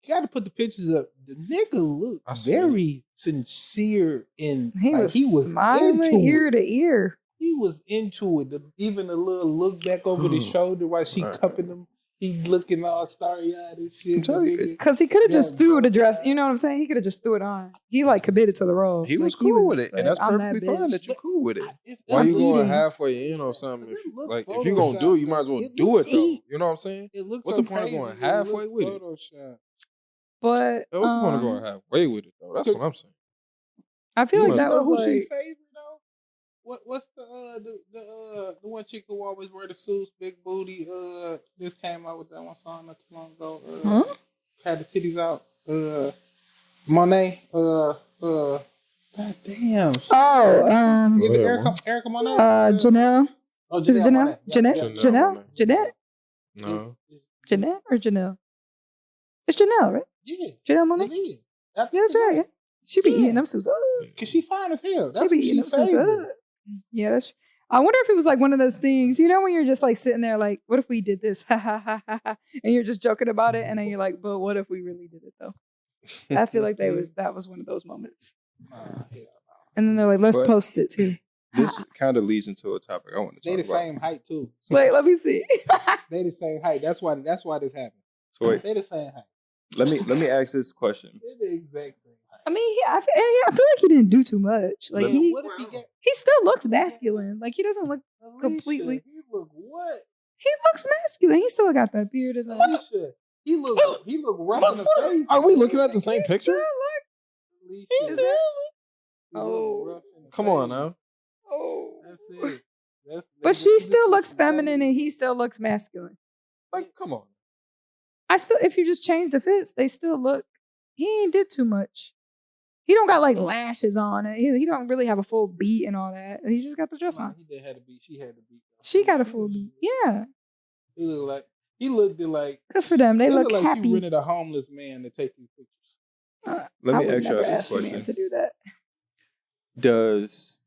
B: You got to put the pictures up. The nigga looked
C: I see.
B: very sincere in.
D: he
B: like,
D: was smiling
B: into
D: ear
B: it.
D: to ear.
B: He was into it. Even a little look back over the shoulder while she cupping him. He looking all starry eyed and shit.
A: I'm telling you,
D: Because he could have just
B: Yeah,
D: threw
B: bro.
D: the dress. You know what I'm saying? He could have just threw it on. He like committed to the role.
A: He was
D: Like,
A: cool with it,
D: like,
A: and that's
D: I'm that
A: perfectly fine
D: bitch.
A: that you're cool with it.
C: Why you going
B: eating.
C: halfway in or something? If,
B: Look
C: like if you're gonna do it, you might as well
B: It
C: do
B: looks
C: it though.
B: eat.
C: You know what I'm saying?
B: It looks
C: What's
B: so
C: the point of
B: crazy.
C: going
B: It
C: halfway
B: looks
C: with it?
B: Photoshop.
D: But
C: What's the point of going halfway with it though? That's what I'm saying.
D: I feel
C: You
D: like that
B: know
D: was
B: who she
D: like
B: favorite though? What's the one chick who always wear the suits, big booty? This came out with that one song not too long ago. Had the titties out. Monet. God damn. Either Erica Monet.
D: Janelle.
B: Oh,
D: Is it Janelle?
B: Monet. Yeah,
D: Jeanette?
B: yeah.
D: Janelle? Jeanette?
C: No.
D: Jeanette or Janelle? It's Janelle, right?
B: Yeah.
D: Janelle Monet?
B: It is.
D: Yeah, that's right. Yeah. She be
B: Yeah.
D: eating them suits up.
B: Cause she fine as hell.
D: She
B: That's
D: be
B: what
D: eating
B: she
D: them suits
B: favorite.
D: up. Yeah, that's. I wonder if it was like one of those things, you know, when you're just like sitting there, like, what if we did this? Ha ha ha ha ha. And you're just joking about it, and then you're like, but what if we really did it though? I feel like that was one of those moments.
B: Hell.
D: And then they're like, let's
A: But-
D: post it too.
A: This kind of leads into a topic I want to
B: They
A: talk
B: the
A: about.
B: same height too.
D: Wait, let me see.
B: They the same height. That's why this happened.
A: So wait,
B: They the same height.
A: let me ask this question.
B: They the exact same height.
D: I mean, I feel like he didn't do too much. Like
B: Yeah,
D: he
B: what if he get
D: still looks masculine. Like he doesn't look.
B: Alisha,
D: Completely.
B: He look what?
D: He looks masculine. He still got that beard and that.
B: Alisha. He look rough in the face.
C: Are we looking at the same picture?
B: Alisha.
D: Is that-
B: He look
D: Oh.
B: rough in the
C: Come
B: face.
C: on now.
D: Oh.
B: That's it.
D: But she still looks feminine and he still looks masculine.
C: Like, come on.
D: If you just change the fits, they still look. He ain't did too much. He don't got like lashes on it. He don't really have a full beat and all that. He just got the dress on.
B: He did have a beat. She had the beat.
D: She got a full beat. Yeah,
B: He looked like
D: good for them. They look
B: like
D: happy.
B: she rented a homeless man to take these pictures.
A: Let
D: I
A: me
D: would
A: ask you
D: never
A: this
D: ask a man
A: question:
D: to do that.
A: Does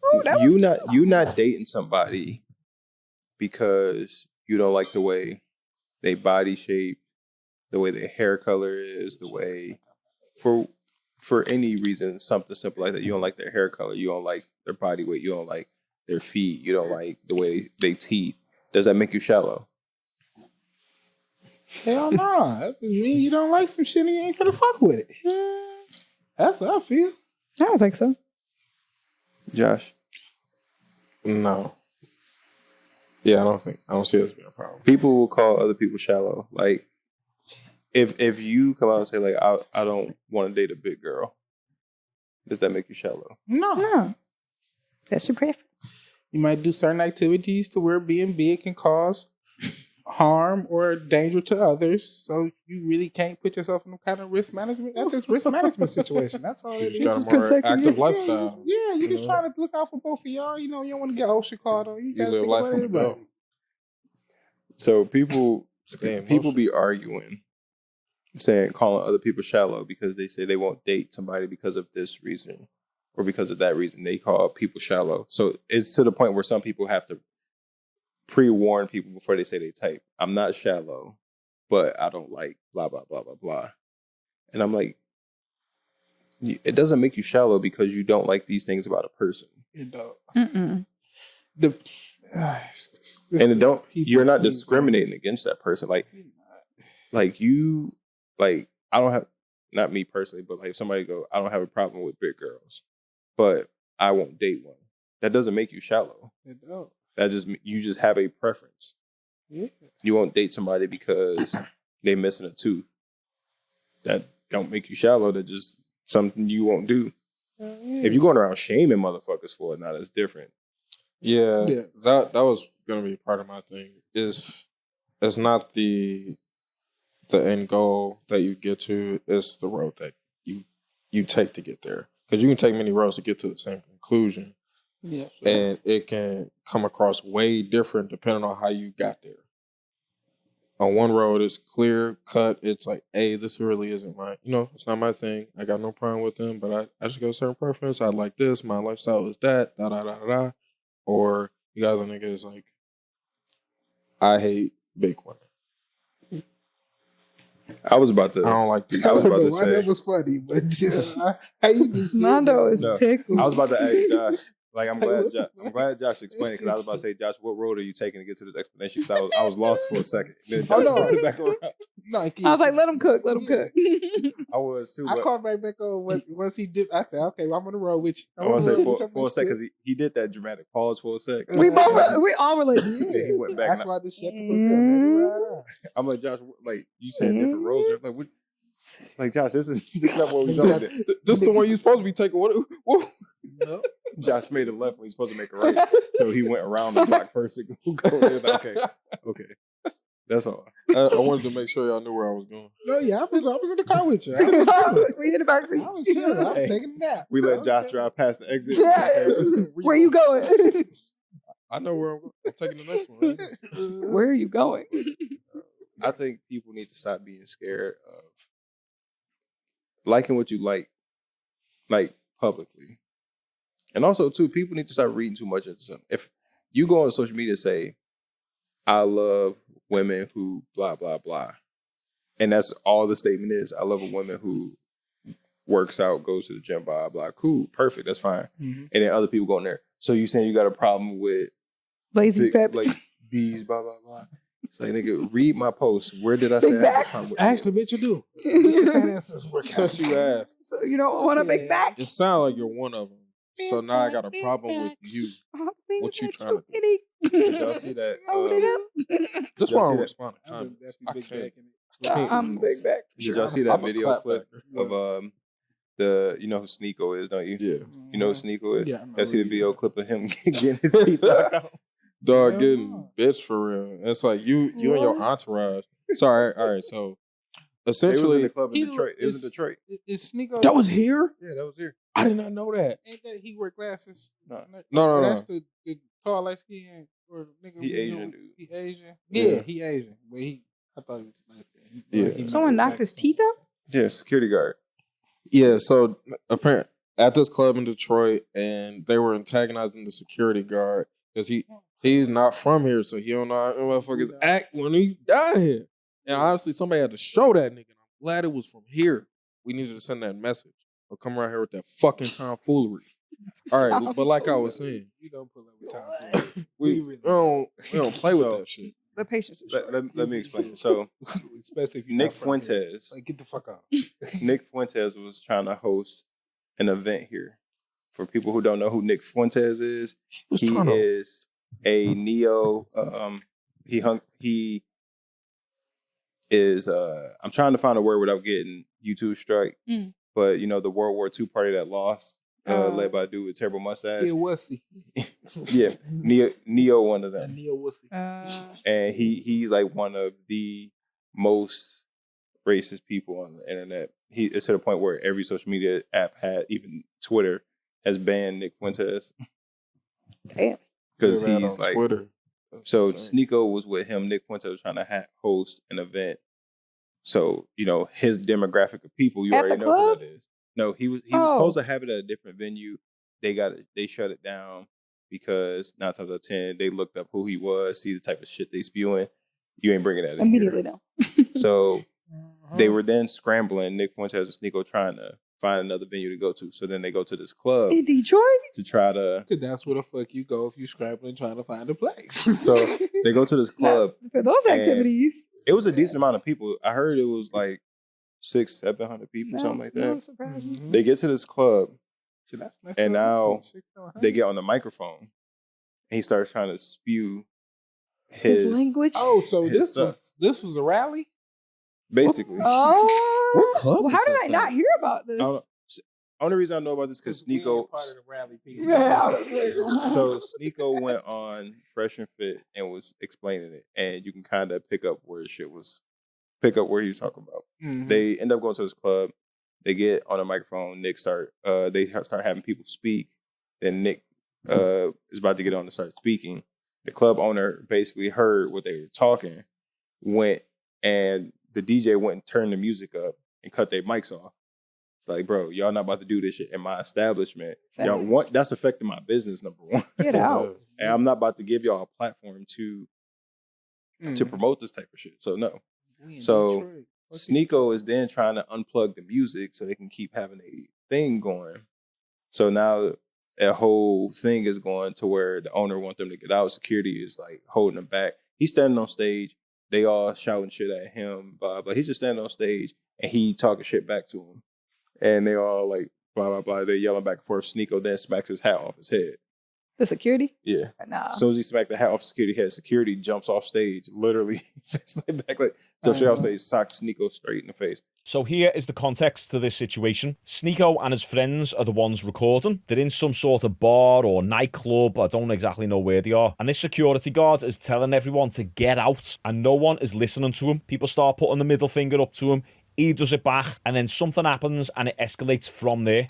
D: Oh, that was
A: you not dating somebody because you don't like the way they body shape, the way their hair color is, the way for any reason, something simple like that. You don't like their hair color, you don't like their body weight, you don't like their feet, you don't like the way they teeth. Does that make you shallow?
B: Hell no. That mean you don't like some shit and you ain't gonna fuck with it. That's what I feel.
D: I don't think so.
A: Josh?
C: No. Yeah, I don't see it as being a problem.
A: People will call other people shallow. Like if you come out and say like I don't want to date a big girl, does that make you shallow?
D: No, that's your preference.
B: You might do certain activities to where being big can cause harm or danger to others. So you really can't put yourself in no kind of risk management. That's just risk management situation. That's all it
C: You
B: is.
C: just got a more
D: protecting
C: active
D: you.
C: lifestyle.
B: Yeah, you just
C: know?
B: trying to look out for both of y'all. You know, you don't want to get OSHA called on. You
C: You
B: gotta
C: live
B: think
C: life
B: about
C: on the
B: everybody.
C: go.
A: So people
C: Stay in
A: people
C: motion.
A: be arguing, saying calling other people shallow because they say they won't date somebody because of this reason or because of that reason. They call people shallow. So it's to the point where some people have to pre-warn people before they say they type. I'm not shallow, but I don't like blah, blah, blah, blah, blah. And I'm like, it doesn't make you shallow because you don't like these things about a person.
B: You know.
D: Mm-mm.
A: And it don't, you're not discriminating against that person. Like you, like, I don't have, not me personally, but like if somebody go, I don't have a problem with big girls, but I won't date one. That doesn't make you shallow.
B: It don't.
A: That just, you just have a preference.
B: Yeah.
A: You won't date somebody because they missing a tooth. That don't make you shallow. That just something you won't do. If you're going around shaming motherfuckers for it, now that's different.
C: Yeah, that was gonna be part of my thing. It's not the end goal that you get to. It's the road that you take to get there. Because you can take many roads to get to the same conclusion.
B: Yeah,
C: and it can come across way different depending on how you got there. On one road, it's clear cut. It's like, hey, this really isn't my, it's not my thing. I got no problem with them, but I just got a certain preference. I like this. My lifestyle is that. Da da da da da. Or you got other niggas like, I hate big women.
A: I was about to.
C: I don't like these.
A: I was about to say.
B: That was funny, but how you just
D: Mondo is tickled.
A: I was about to ask Josh. Like, I'm glad Josh explained it because I was about to say, Josh, what road are you taking to get to this explanation? Because I was lost for a second. Then Josh brought it back around.
B: No,
D: I was like, let him cook.
A: I was too.
B: I called right back on once he did. I said, okay, well, I'm on the road with you.
A: I want to say for a second because he did that dramatic pause for a second.
D: we all were like,
A: Yeah, he went back.
B: That's why this shit. I'm
A: like, Josh, like you said different roads. Like, what? Like, Josh, this is not what we're talking about.
C: This is the one you're supposed to be taking. What?
B: No.
A: Josh made a left when he's supposed to make a right, so he went around the block first. Okay, that's all.
C: I wanted to make sure y'all knew where I was going.
B: No, yeah, I was in the car with you.
D: we in the backseat.
B: I was chilling. I was taking a nap.
A: We let Josh drive past the exit.
D: Yeah. Where you going?
C: I know where I'm going. I'm taking the next one. Right?
D: Where are you going?
A: I think people need to stop being scared of liking what you like publicly. And also, too, people need to stop reading too much into something. If you go on social media and say, I love women who blah, blah, blah, and that's all the statement is, I love a woman who works out, goes to the gym, blah, blah, cool, perfect, that's fine. Mm-hmm. And then other people go in there. So you saying you got a problem with
D: lazy fat,
A: like bees, blah, blah, blah. It's like, nigga, read my post. Where did I say I have a problem with
B: actually, bitch, you do.
C: Since you asked.
D: So you don't want a big back?
C: It sounds like you're one of them. So now I got a problem with you. What you trying to do?
A: Did y'all see that?
C: That's why I don't respond to comments. I can't.
D: I'm big back.
A: Did y'all see that video clip of you know who Sneako is, don't you?
C: Yeah.
A: You know who Sneako is?
B: Yeah.
A: Y'all see the video clip of him getting his teeth knocked out?
C: Dog getting bitch for real. It's like you and your entourage. Sorry, all right. So essentially,
A: it was in the club in Detroit. It was in Detroit.
B: Is Sneako?
C: That was here?
A: Yeah, that was here.
C: I did not know that.
B: Ain't that he wear glasses?
C: No.
B: That's the tall, light skin or nigga.
A: He Asian dude.
B: He Asian. Yeah, he Asian. But I thought he was light skin.
C: Yeah.
D: Someone knocked his teeth out?
A: Yeah, security guard.
C: Yeah. So apparently at this club in Detroit, and they were antagonizing the security guard because he's not from here, so he don't know how motherfuckers act when he down here. And honestly, somebody had to show that nigga. I'm glad it was from here. We needed to send that message. Or come around here with that fucking tomfoolery. All right, but like I was saying,
B: you don't pull up with tomfoolery.
C: we don't play with that shit.
D: The patience is
A: let me explain. So,
B: especially if
A: Nick Fuentes,
B: like, get the fuck out.
A: Nick Fuentes was trying to host an event here. For people who don't know who Nick Fuentes is, he is a neo. He is. I'm trying to find a word without getting YouTube strike. But, you know, the World War II party that lost, led by a dude with terrible mustache.
B: Yeah, wussy.
A: Yeah, Neo one of them.
B: Neo wussy.
A: And he's like one of the most racist people on the internet. It's to the point where every social media app even Twitter, has banned Nick Fuentes.
D: Damn.
A: Because he's like...
C: Twitter.
A: So Sneako was with him. Nick Fuentes was trying to host an event. So, you know, his demographic of people, you already know who that is. No, he was supposed to have it at a different venue. They shut it down because 9 times out of 10 they looked up who he was, see the type of shit they spewing. You ain't bringing that in
D: Immediately
A: here.
D: no.
A: So they were then scrambling. Nick Fuentes and Sneako trying to find another venue to go to. So then they go to this club
D: In Detroit?
A: to try to.
B: Cause that's where the fuck you go if you scrambling trying to find a place.
A: So they go to this club.
D: For those
A: And
D: activities.
A: It was a decent amount of people. I heard it was like 600-700 people, something like that.
D: Don't surprise me.
A: They get to this club and now
B: 600.
A: they get on the microphone and he starts trying to spew
D: His
A: his
D: language.
B: Oh, so
A: his
B: this was a rally?
A: basically.
D: Oh.
C: What club
D: Well, how
C: was
D: did
C: this
D: I not
C: at?
D: hear about
A: I don't know.
D: this?
A: Only reason I know about this because Sneako.
B: part of the rally people.
D: Yeah.
A: So Sneako went on Fresh and Fit and was explaining it, and you can kind of pick up where he was talking about.
B: Mhm.
A: They end up going to this club. They get on a microphone. They start having people speak. Then Nick is about to get on and start speaking. The club owner basically heard what they were talking, went and the DJ went and turned the music up and cut their mics off. It's like, bro, y'all not about to do this shit in my establishment. Y'all want that's affecting my business, number one.
D: Get out.
A: And I'm not about to give y'all a platform to promote this type of shit. So no. So Sneako is then trying to unplug the music so they can keep having a thing going. So now a whole thing is going to where the owner wants them to get out. Security is like holding them back. He's standing on stage. They all shouting shit at him, blah, blah. He's just standing on stage and he talking shit back to him. And they all like, blah, blah, blah. They're yelling back and forth. Sneako then smacks his hat off his head.
D: The security?
A: Yeah.
D: Nah.
A: As soon as he smacked the hat off security head, security jumps off stage, literally back like jumps off stage, socks Sneako straight in the face.
F: So here is the context to this situation. Sneako and his friends are the ones recording. They're in some sort of bar or nightclub. I don't exactly know where they are. And this security guard is telling everyone to get out. And no one is listening to him. People start putting the middle finger up to him. He does it back. And then something happens and it escalates from there.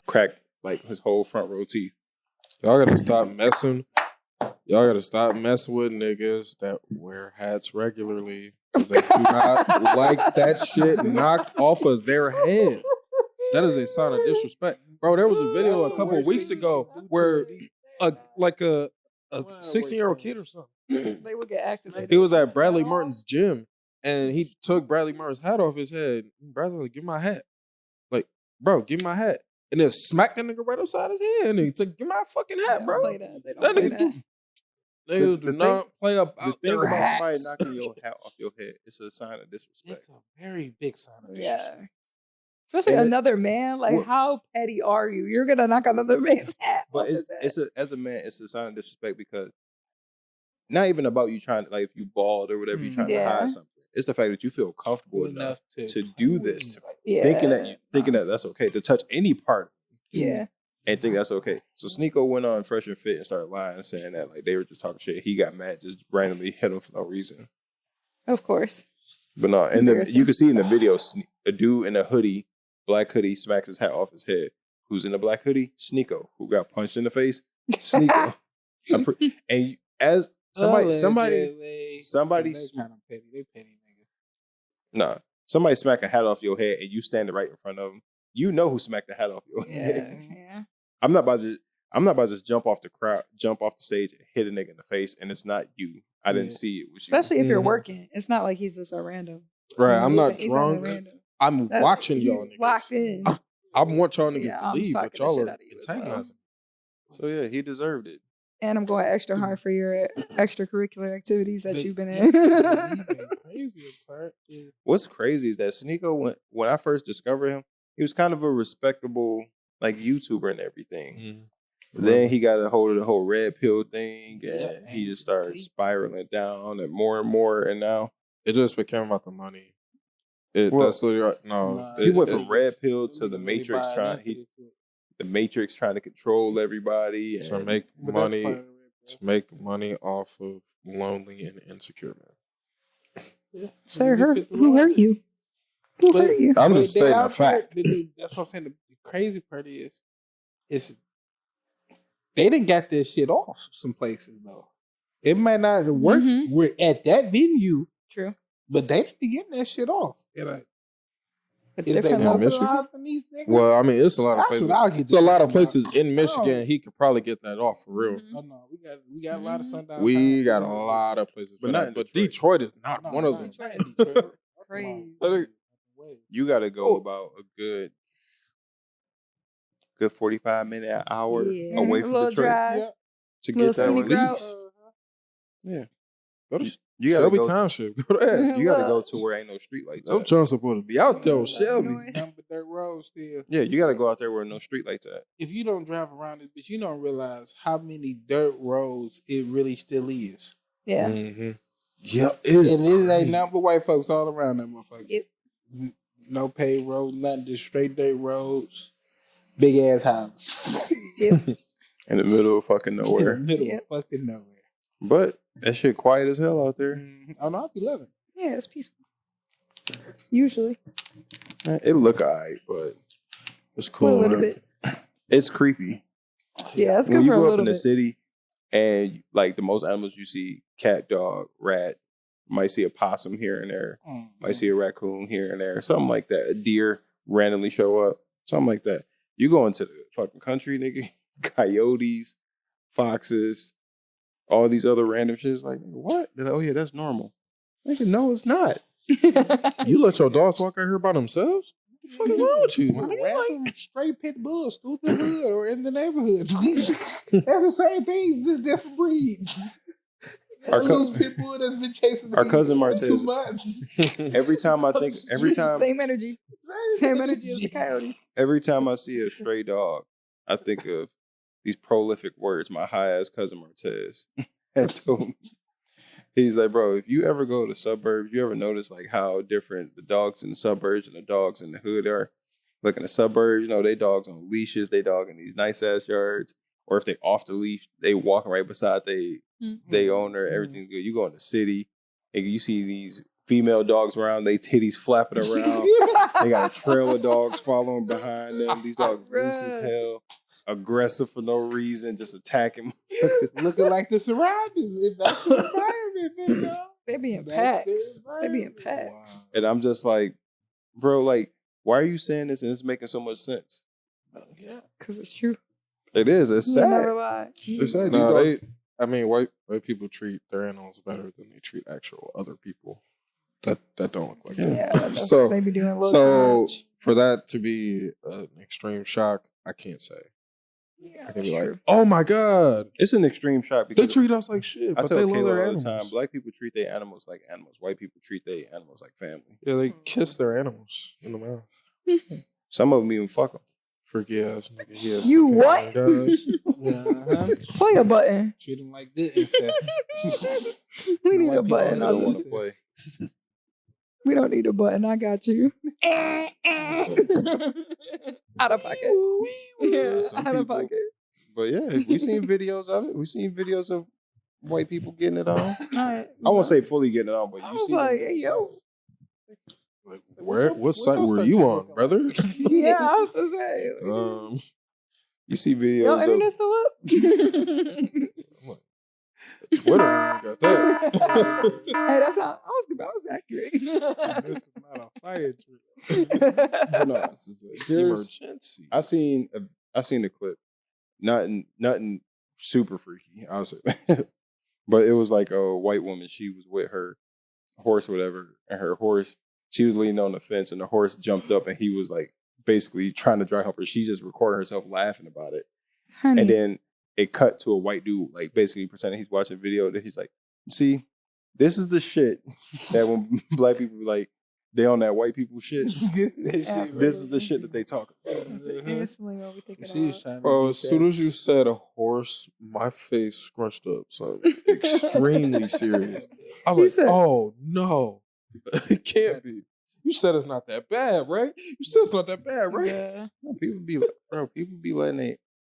A: Cracked like his whole front row teeth.
C: Y'all gotta stop messing. Y'all gotta stop messing with niggas that wear hats regularly. 'Cause they do not like that shit knocked off of their head. That is a sign of disrespect. Bro, there was a video a couple of weeks ago where a 16-year-old kid or something.
D: They would get activated.
C: He was at Bradley Martin's gym and he took Bradley Martin's hat off his head. Bradley was like, give me my hat. Like, bro, give me my hat. And then smacked that nigga right upside his head. And he's like, give me my fucking hat,
D: They
C: bro.
D: don't play that. They don't
C: That
D: play
C: nigga
D: that.
C: do. Niggas do not play up
A: The
C: out
A: thing
C: their
A: about somebody
C: hats.
A: knocking your hat off your head, it's a sign of disrespect.
B: It's a very big sign of
D: Yeah.
B: disrespect.
D: Especially
A: And
D: another man. Like,
A: Well-
D: how petty are you? You're going to knock another man's hat
A: But
D: off his head.
A: as a man, it's a sign of disrespect because not even about you trying to, like, if you bald or whatever, you're trying
D: Yeah.
A: to hide something. It's the fact that you feel comfortable enough to do this,
D: Yeah.
A: thinking that that's okay to touch any part
D: Yeah.
A: and think that's okay. So Sneako went on Fresh and Fit and started lying, saying that like they were just talking shit. He got mad, just randomly hit him for no reason.
D: Of course.
A: But no, and
D: Embarrassing.
A: you can see in the video a dude in a hoodie, black hoodie, smacks his hat off his head. Who's in the black hoodie? Sneako, who got punched in the face. Sneako, and as somebody,
B: Allegedly.
A: somebody,
B: They kind of petty. They petty niggas.
A: nah, somebody smack a hat off your head and you standing right in front of them. You know who smacked the hat off your head.
D: Yeah.
A: I'm not about to just jump off the stage and hit a nigga in the face, and it's not you. I didn't see it with you.
D: Especially if you're
C: Mhm.
D: working. It's not like he's just a random.
C: Right, I'm not
D: He's not a
C: drunk.
D: random.
C: I'm
D: That's-
C: watching y'all
D: he's
C: niggas.
D: locked in.
C: I want y'all niggas
D: Yeah,
C: to
D: I'm
C: leave,
D: sucking
C: but
D: the
C: y'all
D: shit
C: are
D: out of you as well.
C: antagonizing.
A: So yeah, he deserved it.
D: And I'm going extra hard for your extracurricular activities that
B: The-
D: you've been
B: the-
D: in.
B: the craziest part is
A: What's crazy is that Sneako, when I first discovered him, he was kind of a respectable like YouTuber and everything. But then he got a hold of the whole red pill thing, and
B: Yeah,
A: he just
B: man.
A: started spiraling down and more. And now
C: It just became about the money.
A: Well,
C: That's literally no.
B: Nah,
A: he went
C: it-
A: from red pill to the
B: really
A: Matrix
B: buying into this shit.
A: the Matrix trying to control everybody.
C: to
A: And
C: make
B: But that's
C: money
B: part of it, bro.
C: to make money off of lonely and insecure men.
D: Sir, who hurt you? Who hurt you?
C: I'm just stating a fact.
B: That's what I'm saying. The crazy part is they didn't got this shit off some places though. It might not have worked. We're at that venue.
D: True.
B: But they didn't be getting that shit off. If they
D: different
B: mobilize from these niggas,
C: Well, I mean, it's a lot of
B: that's
C: places.
B: what I'll get
C: It's a lot of
B: to.
C: places in Michigan. He could probably get that off for real.
B: Oh, no, we got a lot of sundown.
C: We
B: towns.
C: got a lot of places,
A: But
C: for
A: not
C: that.
A: in
C: But
A: Detroit.
C: Detroit is not
B: No,
C: one of
B: not
C: them.
B: Detroit.
D: Crazy.
A: You got to go about a good 45-minute, an hour
D: Yeah.
A: away
D: A
A: from
D: little
A: Detroit
D: drive.
B: Yeah.
A: to
D: Little
A: get that
D: scenic
A: release.
D: route.
A: Yeah,
C: Go to
A: you got to
C: Shelby
A: go.
C: Township. Go to that.
A: You got to go to where ain't no street lights.
C: Them
A: At.
C: Jones supposed to be out there with Shelby.
B: Number dirt road still.
A: Yeah, you got to go out there where no street lights at.
B: If you don't drive around this bitch, you don't realize how many dirt roads it really still is.
D: Yeah.
C: Mm-hmm. Yep, it is.
B: And it ain't nothing but white folks all around that motherfucker.
D: Yep.
B: No paved roads, nothing, just straight dirt roads, big ass houses.
D: Yep.
A: In the middle of fucking
B: In the
A: nowhere.
B: middle
D: Yep.
B: of fucking nowhere.
A: But that shit quiet as hell out there.
B: Oh no, I'll be loving.
D: Yeah, it's peaceful. Usually.
A: It look alright, but
C: It's
D: For a
C: cool.
D: little
C: man.
D: bit.
A: it's creepy.
D: Yeah, it's
A: When
D: good
A: you
D: for a
A: grow up
D: little
A: in the
D: bit.
A: city and like the most animals you see, cat, dog, rat, might see a possum here and there, might see a raccoon here and there, something like that. A deer randomly show up, something like that. You go into the fucking country, nigga, coyotes, foxes, all these other random shits. Like, what? They're like, oh yeah, that's normal. Nigga, no, it's not.
C: You let your dogs walk out here by themselves? What the fuck is wrong with you, man?
B: Random straight pit bulls through the hood or in the neighborhoods. That's the same things, just different breeds.
A: Our
B: A loose pit bull that's been chasing the
A: our
B: nigga
A: cousin
B: for
A: Martez-
B: 2 months.
A: every time I think,
D: Same energy. Same energy as the coyotes.
A: every time I see a stray dog, I think of these prolific words my high ass cousin Martez had told me. He's like, bro, if you ever go to suburbs, you ever notice like how different the dogs in the suburbs and the dogs in the hood are? Like in the suburbs, you know, they dogs on leashes, they dog in these nice ass yards. Or if they off the leash, they walking right beside they owner, everything's good. You go in the city and you see these female dogs around, they titties flapping around. They got a trail of dogs following behind them. These dogs loose as hell, aggressive for no reason, just attacking.
B: Looking like the surroundings. If that's the environment, big dog.
D: They be in
B: That's
D: packs.
B: the
D: They be in
B: environment.
D: packs.
A: And I'm just like, bro, like, why are you saying this and it's making so much sense?
B: Yeah.
D: Because it's true.
A: It is. It's
D: You
A: sad.
D: never lie.
A: It's sad.
C: No,
A: These dogs-
C: white people treat their animals better than they treat actual other people that don't look like them.
D: Yeah, that's-
C: So-
D: they be doing a little
C: So
D: too much.
C: for that to be an extreme shock, I can't say.
D: Yeah,
C: I can
D: that's
C: be like,
D: true.
C: oh my god,
A: It's an extreme shock
C: they
A: because
C: treat us like shit,
A: I
C: but
A: tell
C: they love
A: Kayla
C: their
A: all
C: animals.
A: the time, black people treat their animals like animals. White people treat their animals like family.
C: Yeah, they kiss their animals in the mouth.
A: Some of them even fuck them.
C: Freaky ass nigga. He has
D: You
C: something
D: what?
C: on God.
D: Play a button.
B: Treat them like this instead.
D: We need
B: White
D: a
B: people
D: button
A: I
D: on
A: don't want
D: this.
A: to play.
D: We don't need a button. I got you. Out of pocket. Yeah,
A: Some
D: out of
A: people-
D: pocket.
A: But yeah, we seen videos of it. We seen videos of white people getting it on.
D: All right.
A: I won't say fully getting it on, but
D: I
A: you
D: was
A: see.
D: like,
A: them.
D: hey, yo.
C: Like, what site were you on, brother?
D: Yeah, I was gonna say.
A: You see
D: Yo,
A: videos of.
D: internet still up?
C: Twitter got that.
D: Hey, that's how I was accurate.
B: This is not a fire drill.
A: No,
C: This is an
A: There's-
C: emergency.
A: I seen the clip. Nothing super freaky, I'll say. But it was like a white woman. She was with her horse, or whatever, and her horse. She was leaning on the fence, and the horse jumped up, and he was like basically trying to dry hump her. She just recorded herself laughing about it,
D: Honey.
A: and then it cut to a white dude, like basically pretending he's watching a video. That he's like, "See, this is the shit that when black people be like they on that white people shit. This is the shit that they talk about."
D: Instantly overthinking
B: She was
D: all.
B: trying to
C: Bro,
B: get
C: as soon
B: that
C: as you said a horse, my face scrunched up. So extremely serious. I
D: He
C: was
D: said-
C: like, oh no. It can't be. You said it's not that bad, right? You said it's not that bad, right?
D: Yeah.
A: People be like, bro, people be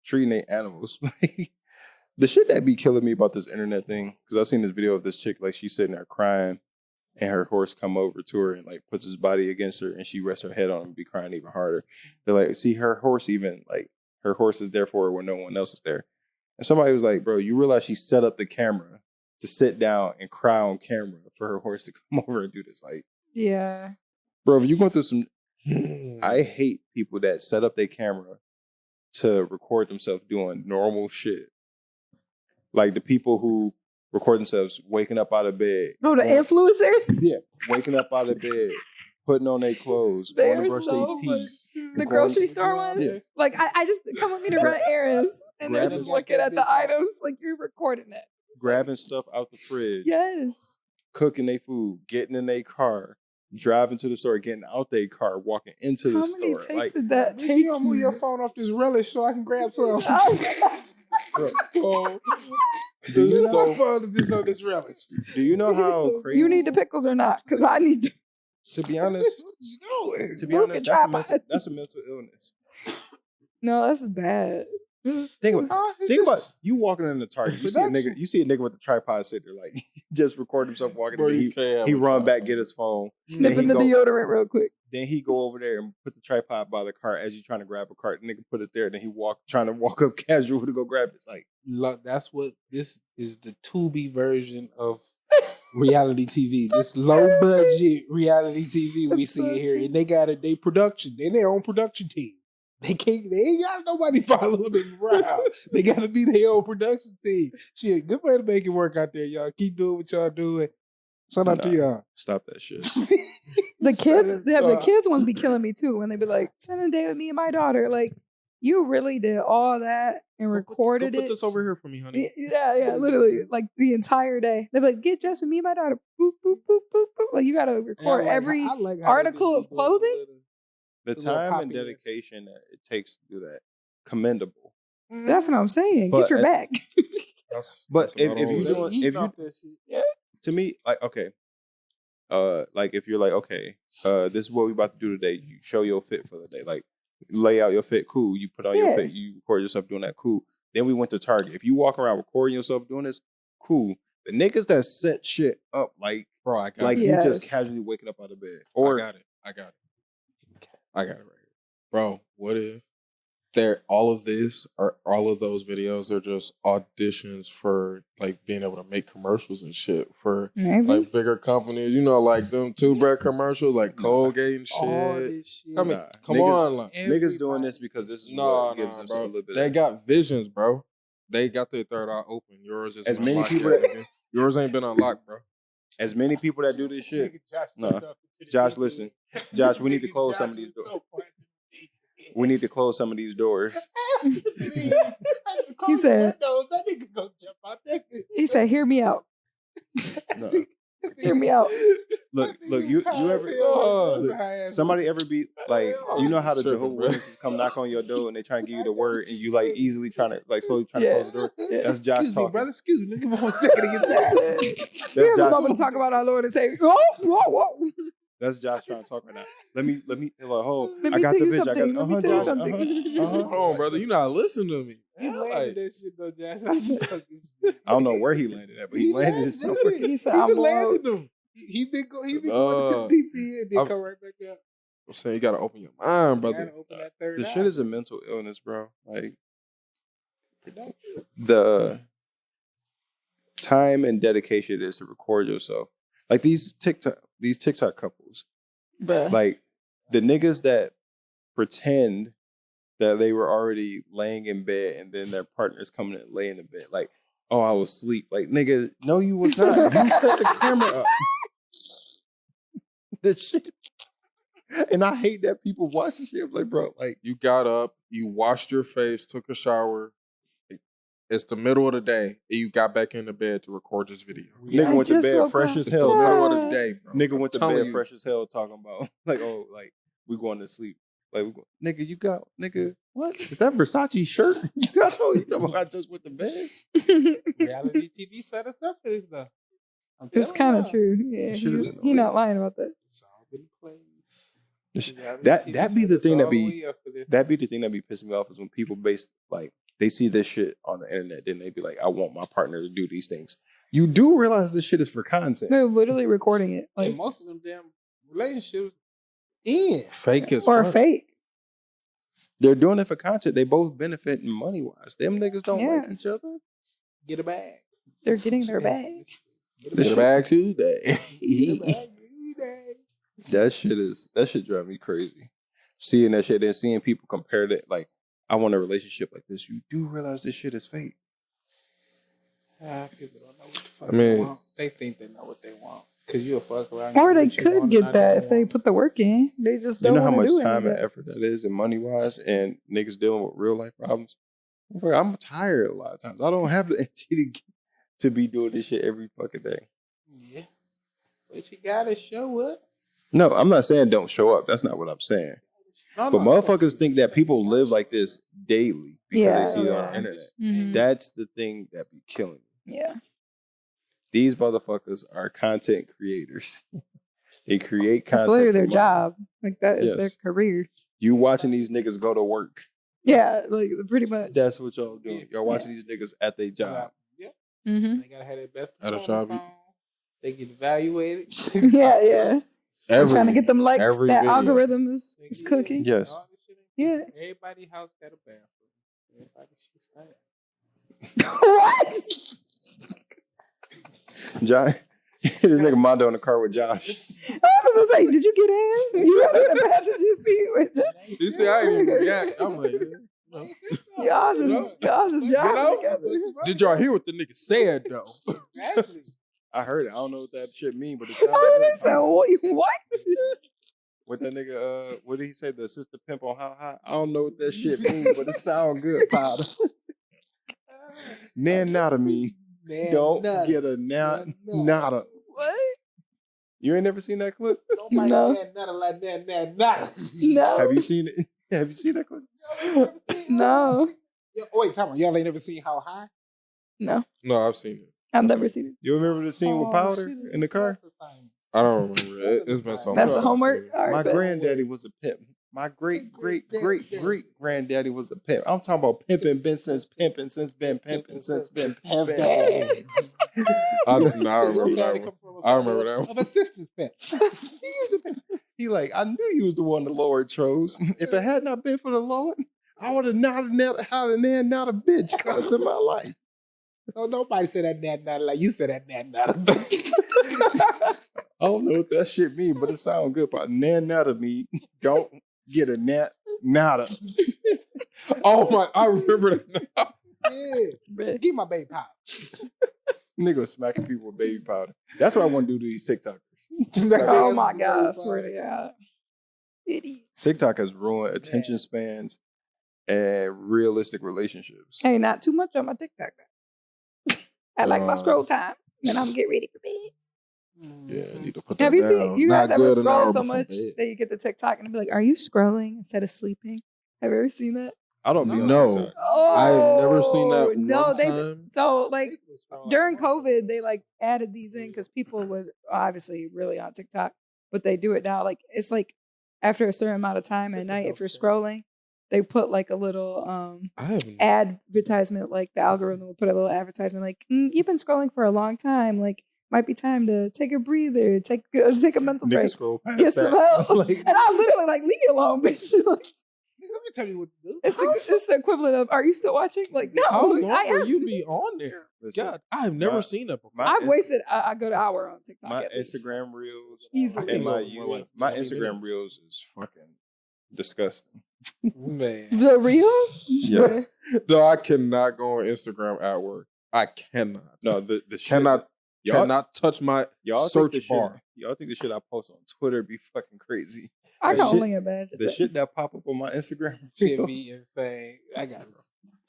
A: treating their animals. The shit that be killing me about this internet thing, because I seen this video of this chick, like she's sitting there crying, and her horse come over to her and like puts his body against her, and she rests her head on him and be crying even harder. They're like, see, her horse is there for her when no one else is there. And somebody was like, bro, you realize she set up the camera to sit down and cry on camera for her horse to come over and do this. Like,
D: Yeah.
A: bro, if you're going through some, I hate people that set up their camera to record themselves doing normal shit. Like the people who record themselves waking up out of bed.
D: Oh, the influencers?
A: Yeah, waking up out of bed, putting on their clothes, going to brush their teeth.
D: The grocery store ones?
A: Yeah.
D: Like, I just come with me to run errands, and they're just looking at the items like you're recording it.
A: Grabbing stuff out the fridge.
D: Yes.
A: Cooking their food, getting in their car, driving to the store, getting out their car, walking into the store.
D: How many takes did that
B: Take
D: take?
B: you move your phone off this relish so I can grab some.
C: Oh,
A: Do you
B: So
A: know,
B: fun of this on this relish.
A: do you know how crazy?
D: You need the pickles or not? Because I need to.
A: To be honest,
D: Broken tripod.
A: that's a mental illness.
D: No, that's bad.
A: Think about you walking in the Target. You see a nigga with a tripod sitting there, like just record himself walking.
C: bro,
A: He run back, get his phone,
D: Sniffing the deodorant real quick.
A: then he go over there and put the tripod by the cart as you trying to grab a cart. Nigga put it there, then he trying to walk up casual to go grab it. It's like
B: That's what this is, the Tubi version of reality TV. This low budget reality TV we see here, and they got they production. They their own production team. They ain't got nobody following them around. They got to be their own production team. Shit, good way to make it work out there, y'all. Keep doing what y'all doing. Shout out to y'all.
A: Stop that shit.
D: The kids ones be killing me too when they be like, spend a day with me and my daughter. Like, you really did all that and recorded
C: Go put
D: it.
C: this over here for me, honey.
D: Yeah, literally. Like the entire day. They be like, get just with me and my daughter. Boop, boop, boop, boop, boop. Like, you gotta record every article of clothing.
A: The time and dedication that it takes to do that, commendable.
D: That's what I'm saying.
A: But
D: Get your back.
A: But if you doing to me, like, okay, like if you're like, okay, this is what we about to do today. You show your fit for the day, like lay out your fit, cool. You put on your fit, you record yourself doing that, cool. Then we went to Target. If you walk around recording yourself doing this, cool. The niggas that set shit up, like,
C: Bro, I got
A: like
C: it.
A: you just casually waking up out of bed, or
C: I got it right here. Bro, what if all of those videos are just auditions for like being able to make commercials and shit for like bigger companies, you know, like them two-bread commercials, like Colgate and shit. I mean, come on, like,
A: niggas doing this because this is what gives them a little bit.
C: They got visions, bro. They got their third eye open. Yours is
A: as many people
C: yours ain't been unlocked, bro.
A: As many people that do this shit. No, Josh, listen, Josh, we need to close some of these doors. We need to close some of these doors.
D: He said, hear me out.
A: No.
D: Hear me out.
A: Look, you ever somebody ever be like, you know how the Jehovah's Witnesses come knock on your door and they try to give you the word and you like easily trying to like slowly trying to close the door? That's Josh
B: Excuse
A: talking.
B: me, brother. Excuse me. Give me 1 second to get tired.
A: That's Josh.
D: I'm talk about our Lord and say, whoa.
A: That's Josh trying to talk right now. Let me like, hold.
D: Let
A: I
D: me
A: got
D: tell
A: the
D: you
A: bitch.
D: something. Let me tell you something.
C: Hold on, brother. You not listening to me.
B: He landed that shit though, Josh.
A: I don't know where he landed at, but he landed it somewhere.
D: He said,
B: He been landing them. He been going to the deep end, then come right back out.
C: I'm saying you gotta open your mind, brother.
B: You gotta open that third
A: The
B: eye.
A: shit is a mental illness, bro. Like the time and dedication it is to record yourself. Like these TikTok couples. Like the niggas that pretend that they were already laying in bed and then their partner's coming and laying in bed. Like, oh, I was asleep. Like, nigga, no, you was not. You set the camera up. The shit. And I hate that people watch this shit. I'm like, bro, like
C: You got up, you washed your face, took a shower. It's the middle of the day, and you got back into bed to record this video.
A: nigga went to bed fresh as
C: It's the
A: hell.
C: middle of the day, bro.
A: Nigga went to
C: telling
A: bed
C: you.
A: fresh as hell talking about like, oh, like we going to sleep. Like, nigga, you got what? Is that Versace shirt? You got you talking about I just went to bed?
B: Reality TV set us up for this stuff.
D: It's kind of true. Yeah, he not lying about that.
B: It's all been played.
A: That be the thing that be pissing me off is when people they see this shit on the internet, then they be like, I want my partner to do these things. You do realize this shit is for content.
D: They're literally recording it,
B: And
D: like
B: most of them damn relationships end.
C: Fake as
D: or
C: fuck.
D: fake.
A: They're doing it for content. They both benefit money wise. Them niggas don't like each
D: Yes.
A: other.
B: Get a bag.
D: They're getting their bag.
C: Get a bag Tuesday.
B: Get a bag. Tuesday.
A: That shit drive me crazy. Seeing that shit and seeing people compare that, like, I want a relationship like this. You do realize this shit is fake.
B: People don't know what the fuck
C: I mean-
B: they want. They think they know what they want. Because you'll fuck around.
D: Or they
B: get what you
D: could
B: want,
D: get
B: not
D: that
B: what
D: if they
B: want.
D: put the work in. They just
A: You
D: don't
A: know how
D: want
A: much
D: to do
A: time
D: it.
A: and effort that is and money wise and niggas dealing with real life problems? I'm tired a lot of times. I don't have the energy to be doing this shit every fucking day.
B: Yeah. But you gotta show up.
A: No, I'm not saying don't show up. That's not what I'm saying.
B: No,
A: But
B: no,
A: motherfuckers think that people live like this daily because
D: Yeah.
A: they see it on
B: Yeah.
A: the internet.
D: Mhm.
A: That's the thing that be killing me.
D: Yeah.
A: These motherfuckers are content creators. They create
D: That's
A: content.
D: literally
A: for
D: their
A: money.
D: job. Like that is
A: Yes.
D: their career.
A: You watching these niggas go to work.
D: Yeah, like pretty much.
A: That's what y'all doing. Y'all watching these niggas at their job.
B: Yeah.
D: Mm-hmm.
B: They gotta have their best
C: At a
B: performance
C: job.
B: on. They get evaluated.
D: Yeah, yeah. I'm trying to get them likes.
C: every
D: That
C: video.
D: algorithm is cooking.
A: Yes.
B: All this shit
D: Yeah.
B: Everybody house got a bathroom. Everybody should stand.
D: What?
A: John, this nigga Mondo in the car with Josh.
D: I was gonna say, did you get in? You got in the passenger seat with
C: You see, I ain't even react. I'm like,
D: y'all just driving
C: know?
D: together.
C: did y'all hear what the nigga said though?
B: Exactly.
A: I heard it. I don't know what that shit mean, but it
D: I
A: sounds
D: was
A: good.
D: gonna say, what?
A: What that nigga, what did he say? The sister pimp on how high? I don't know what that shit means, but it sound good, powder. Nan nada me.
B: Man,
A: Don't
B: nada.
A: get a nada.
D: What?
A: You ain't never seen that clip?
B: Nobody
D: No.
B: had nada like that, nada.
D: No.
A: Have you seen it? Have you seen that clip?
D: No.
B: Yo, wait, come on. Y'all ain't never seen How High?
D: No.
C: No, I've seen it.
D: I've never seen it.
A: You remember the scene with powder in the car?
C: I don't remember it. It's been so
D: That's
C: much.
D: the homework? All right,
A: My
D: bet.
A: granddaddy was a pimp. My great granddaddy was a pimp. I'm talking about pimping been since pimping since been pimping since been pimping.
C: I remember that one. I remember that one.
B: Of assistant pimp.
A: He like, I knew you was the one the Lord chose. If it had not been for the Lord, I would have not a bitch come into my life.
B: No, nobody said that nada like you said that nada.
A: I don't know what that shit mean, but it sounds good. But nada me, don't get a nada.
C: Oh my! I remember that now.
B: Yeah. Give my baby pop.
A: Nigga smacking people with baby powder. That's what I want to do to these TikTokers.
D: Oh my God, I swear to God. Idiots.
A: TikTok has ruined attention spans and realistic relationships.
D: Hey, not too much on my TikTok. I like my scroll time, and I'm get ready for bed.
C: Yeah, I need to put that
D: Have you
C: down.
D: seen? You
C: Not
D: guys ever
C: good an hour
D: scroll so
C: before
D: much
C: bed.
D: that you get the TikTok and be like, "Are you scrolling instead of sleeping?" Have you ever seen that?
A: I don't be on
C: No.
A: TikTok.
D: Oh,
C: I've never seen that
D: No,
C: one
D: they
C: time.
D: so like during COVID, they like added these in because people was obviously really on TikTok, but they do it now. Like it's like after a certain amount of time at night, if you're scrolling, they put like a little
C: I haven't.
D: advertisement. Like the algorithm will put a little advertisement, like you've been scrolling for a long time. Like might be time to take a breather, take a mental break,
A: Nigga scroll past
D: get some
A: that.
D: help.
A: Like,
D: And I literally like leave me alone, bitch. Like,
B: Let me tell you what to do.
D: it's the equivalent of, are you still watching? Like, no,
C: How long
D: I
C: will
D: am.
C: you be on there?
A: Listen,
C: God, I've never
A: my-
C: seen that before.
A: my
D: I've wasted. I go to hour on TikTok.
A: my
D: at least.
A: Instagram reels
D: Easily.
A: and my
C: More like
A: my
C: 20
A: Instagram
C: minutes.
A: reels is fucking disgusting.
B: Man.
D: The reels.
A: Yes.
C: No, I cannot go on Instagram at work. I cannot.
A: No, the shit
C: Cannot.
A: y'all,
C: Cannot touch my
A: y'all
C: search
A: think the
C: bar.
A: Shit, y'all think the shit I post on Twitter be fucking crazy.
D: I
A: The
D: can
A: shit-
D: only imagine.
A: The shit that pop up on my Instagram
B: Should
A: reels,
B: be insane. I got it.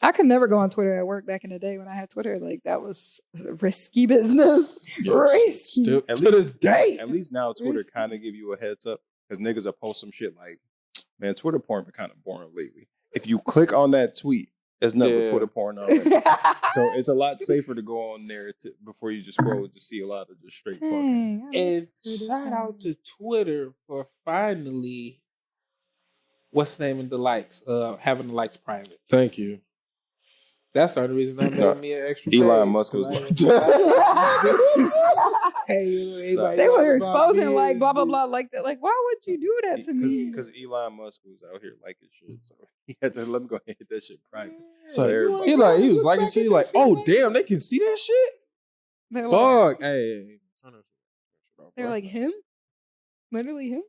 D: I could never go on Twitter at work back in the day when I had Twitter. Like that was risky business.
A: Yes.
D: Risky.
C: Still
A: At
C: to this day.
A: At least now Twitter
D: Risky.
A: kind of give you a heads up because niggas will post some shit like, man, Twitter porn been kind of boring lately. If you click on that tweet, there's nothing but
C: Yeah.
A: Twitter porn already. So it's a lot safer to go on there before you just scroll and just see a lot of just straight fucking.
D: Dang, I
B: And
D: miss Twitter.
B: shout out to Twitter for finally, what's the name of the likes? Having the likes private.
C: Thank you.
B: That's the only reason I made me an extra.
A: Elon Musk was
D: They were exposing like blah blah blah like that. Like, why would you do that to me?
A: Because Elon Musk was out here liking shit, so he had to let me go ahead and hit that shit private.
C: So he was liking shit. Like, oh damn, they can see that shit.
D: They're
C: Fuck, hey, turn that shit off.
D: They're like him, literally him.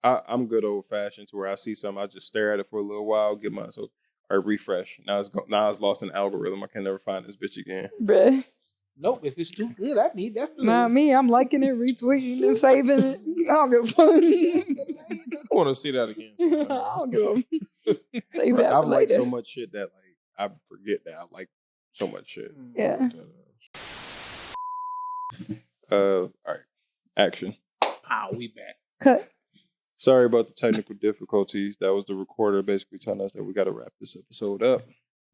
A: I'm good old fashioned to where I see something, I just stare at it for a little while, get myself or refresh. Now it's lost in algorithm. I can never find this bitch again.
D: Bruh.
B: Nope, if it's too good, I need that.
D: Not me. I'm liking it, retweeting, and saving it. I don't give a fuck.
C: I want to see that again.
D: I don't give a Save that
A: I've
D: for
A: liked
D: later.
A: so much shit that like I forget that I like so much shit.
D: Yeah.
A: All right. Action.
B: We back.
D: Cut.
A: Sorry about the technical difficulties. That was the recorder basically telling us that we got to wrap this episode up.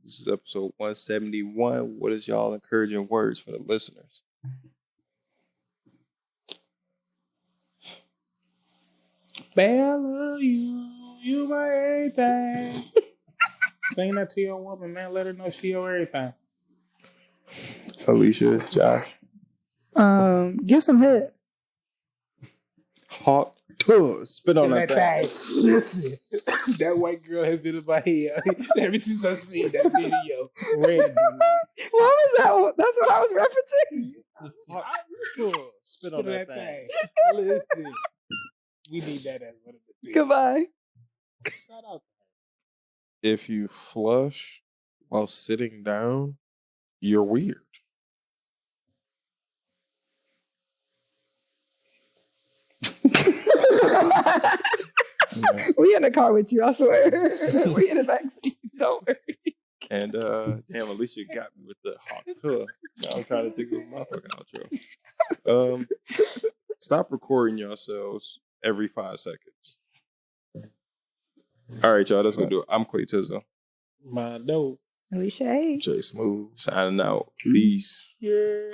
A: This is episode 171. What is y'all encouraging words for the listeners?
B: Bella, you my everything. Sing that to your woman, man. Let her know she your everything.
A: Alicia, Josh.
D: Give some head.
A: Hawk. Spit on that thing.
B: Listen, that white girl has been in my head ever since I seen that video.
D: What was that? That's what I was referencing.
A: Spit on that thing.
B: Listen, we need that as one of the things.
D: Goodbye.
B: Shout out.
C: If you flush while sitting down, you're weird.
D: We in the car with you, I swear. We in the backseat. Don't worry.
A: And damn, Alicia got me with the hawk tour. Now I'm trying to think of my fucking outro. Stop recording yourselves every 5 seconds. All right, y'all, that's gonna do it. I'm Clay Tizzle.
B: Mondo.
D: Alisha.
A: Jay Smooth signing out. Peace.
B: Yeah.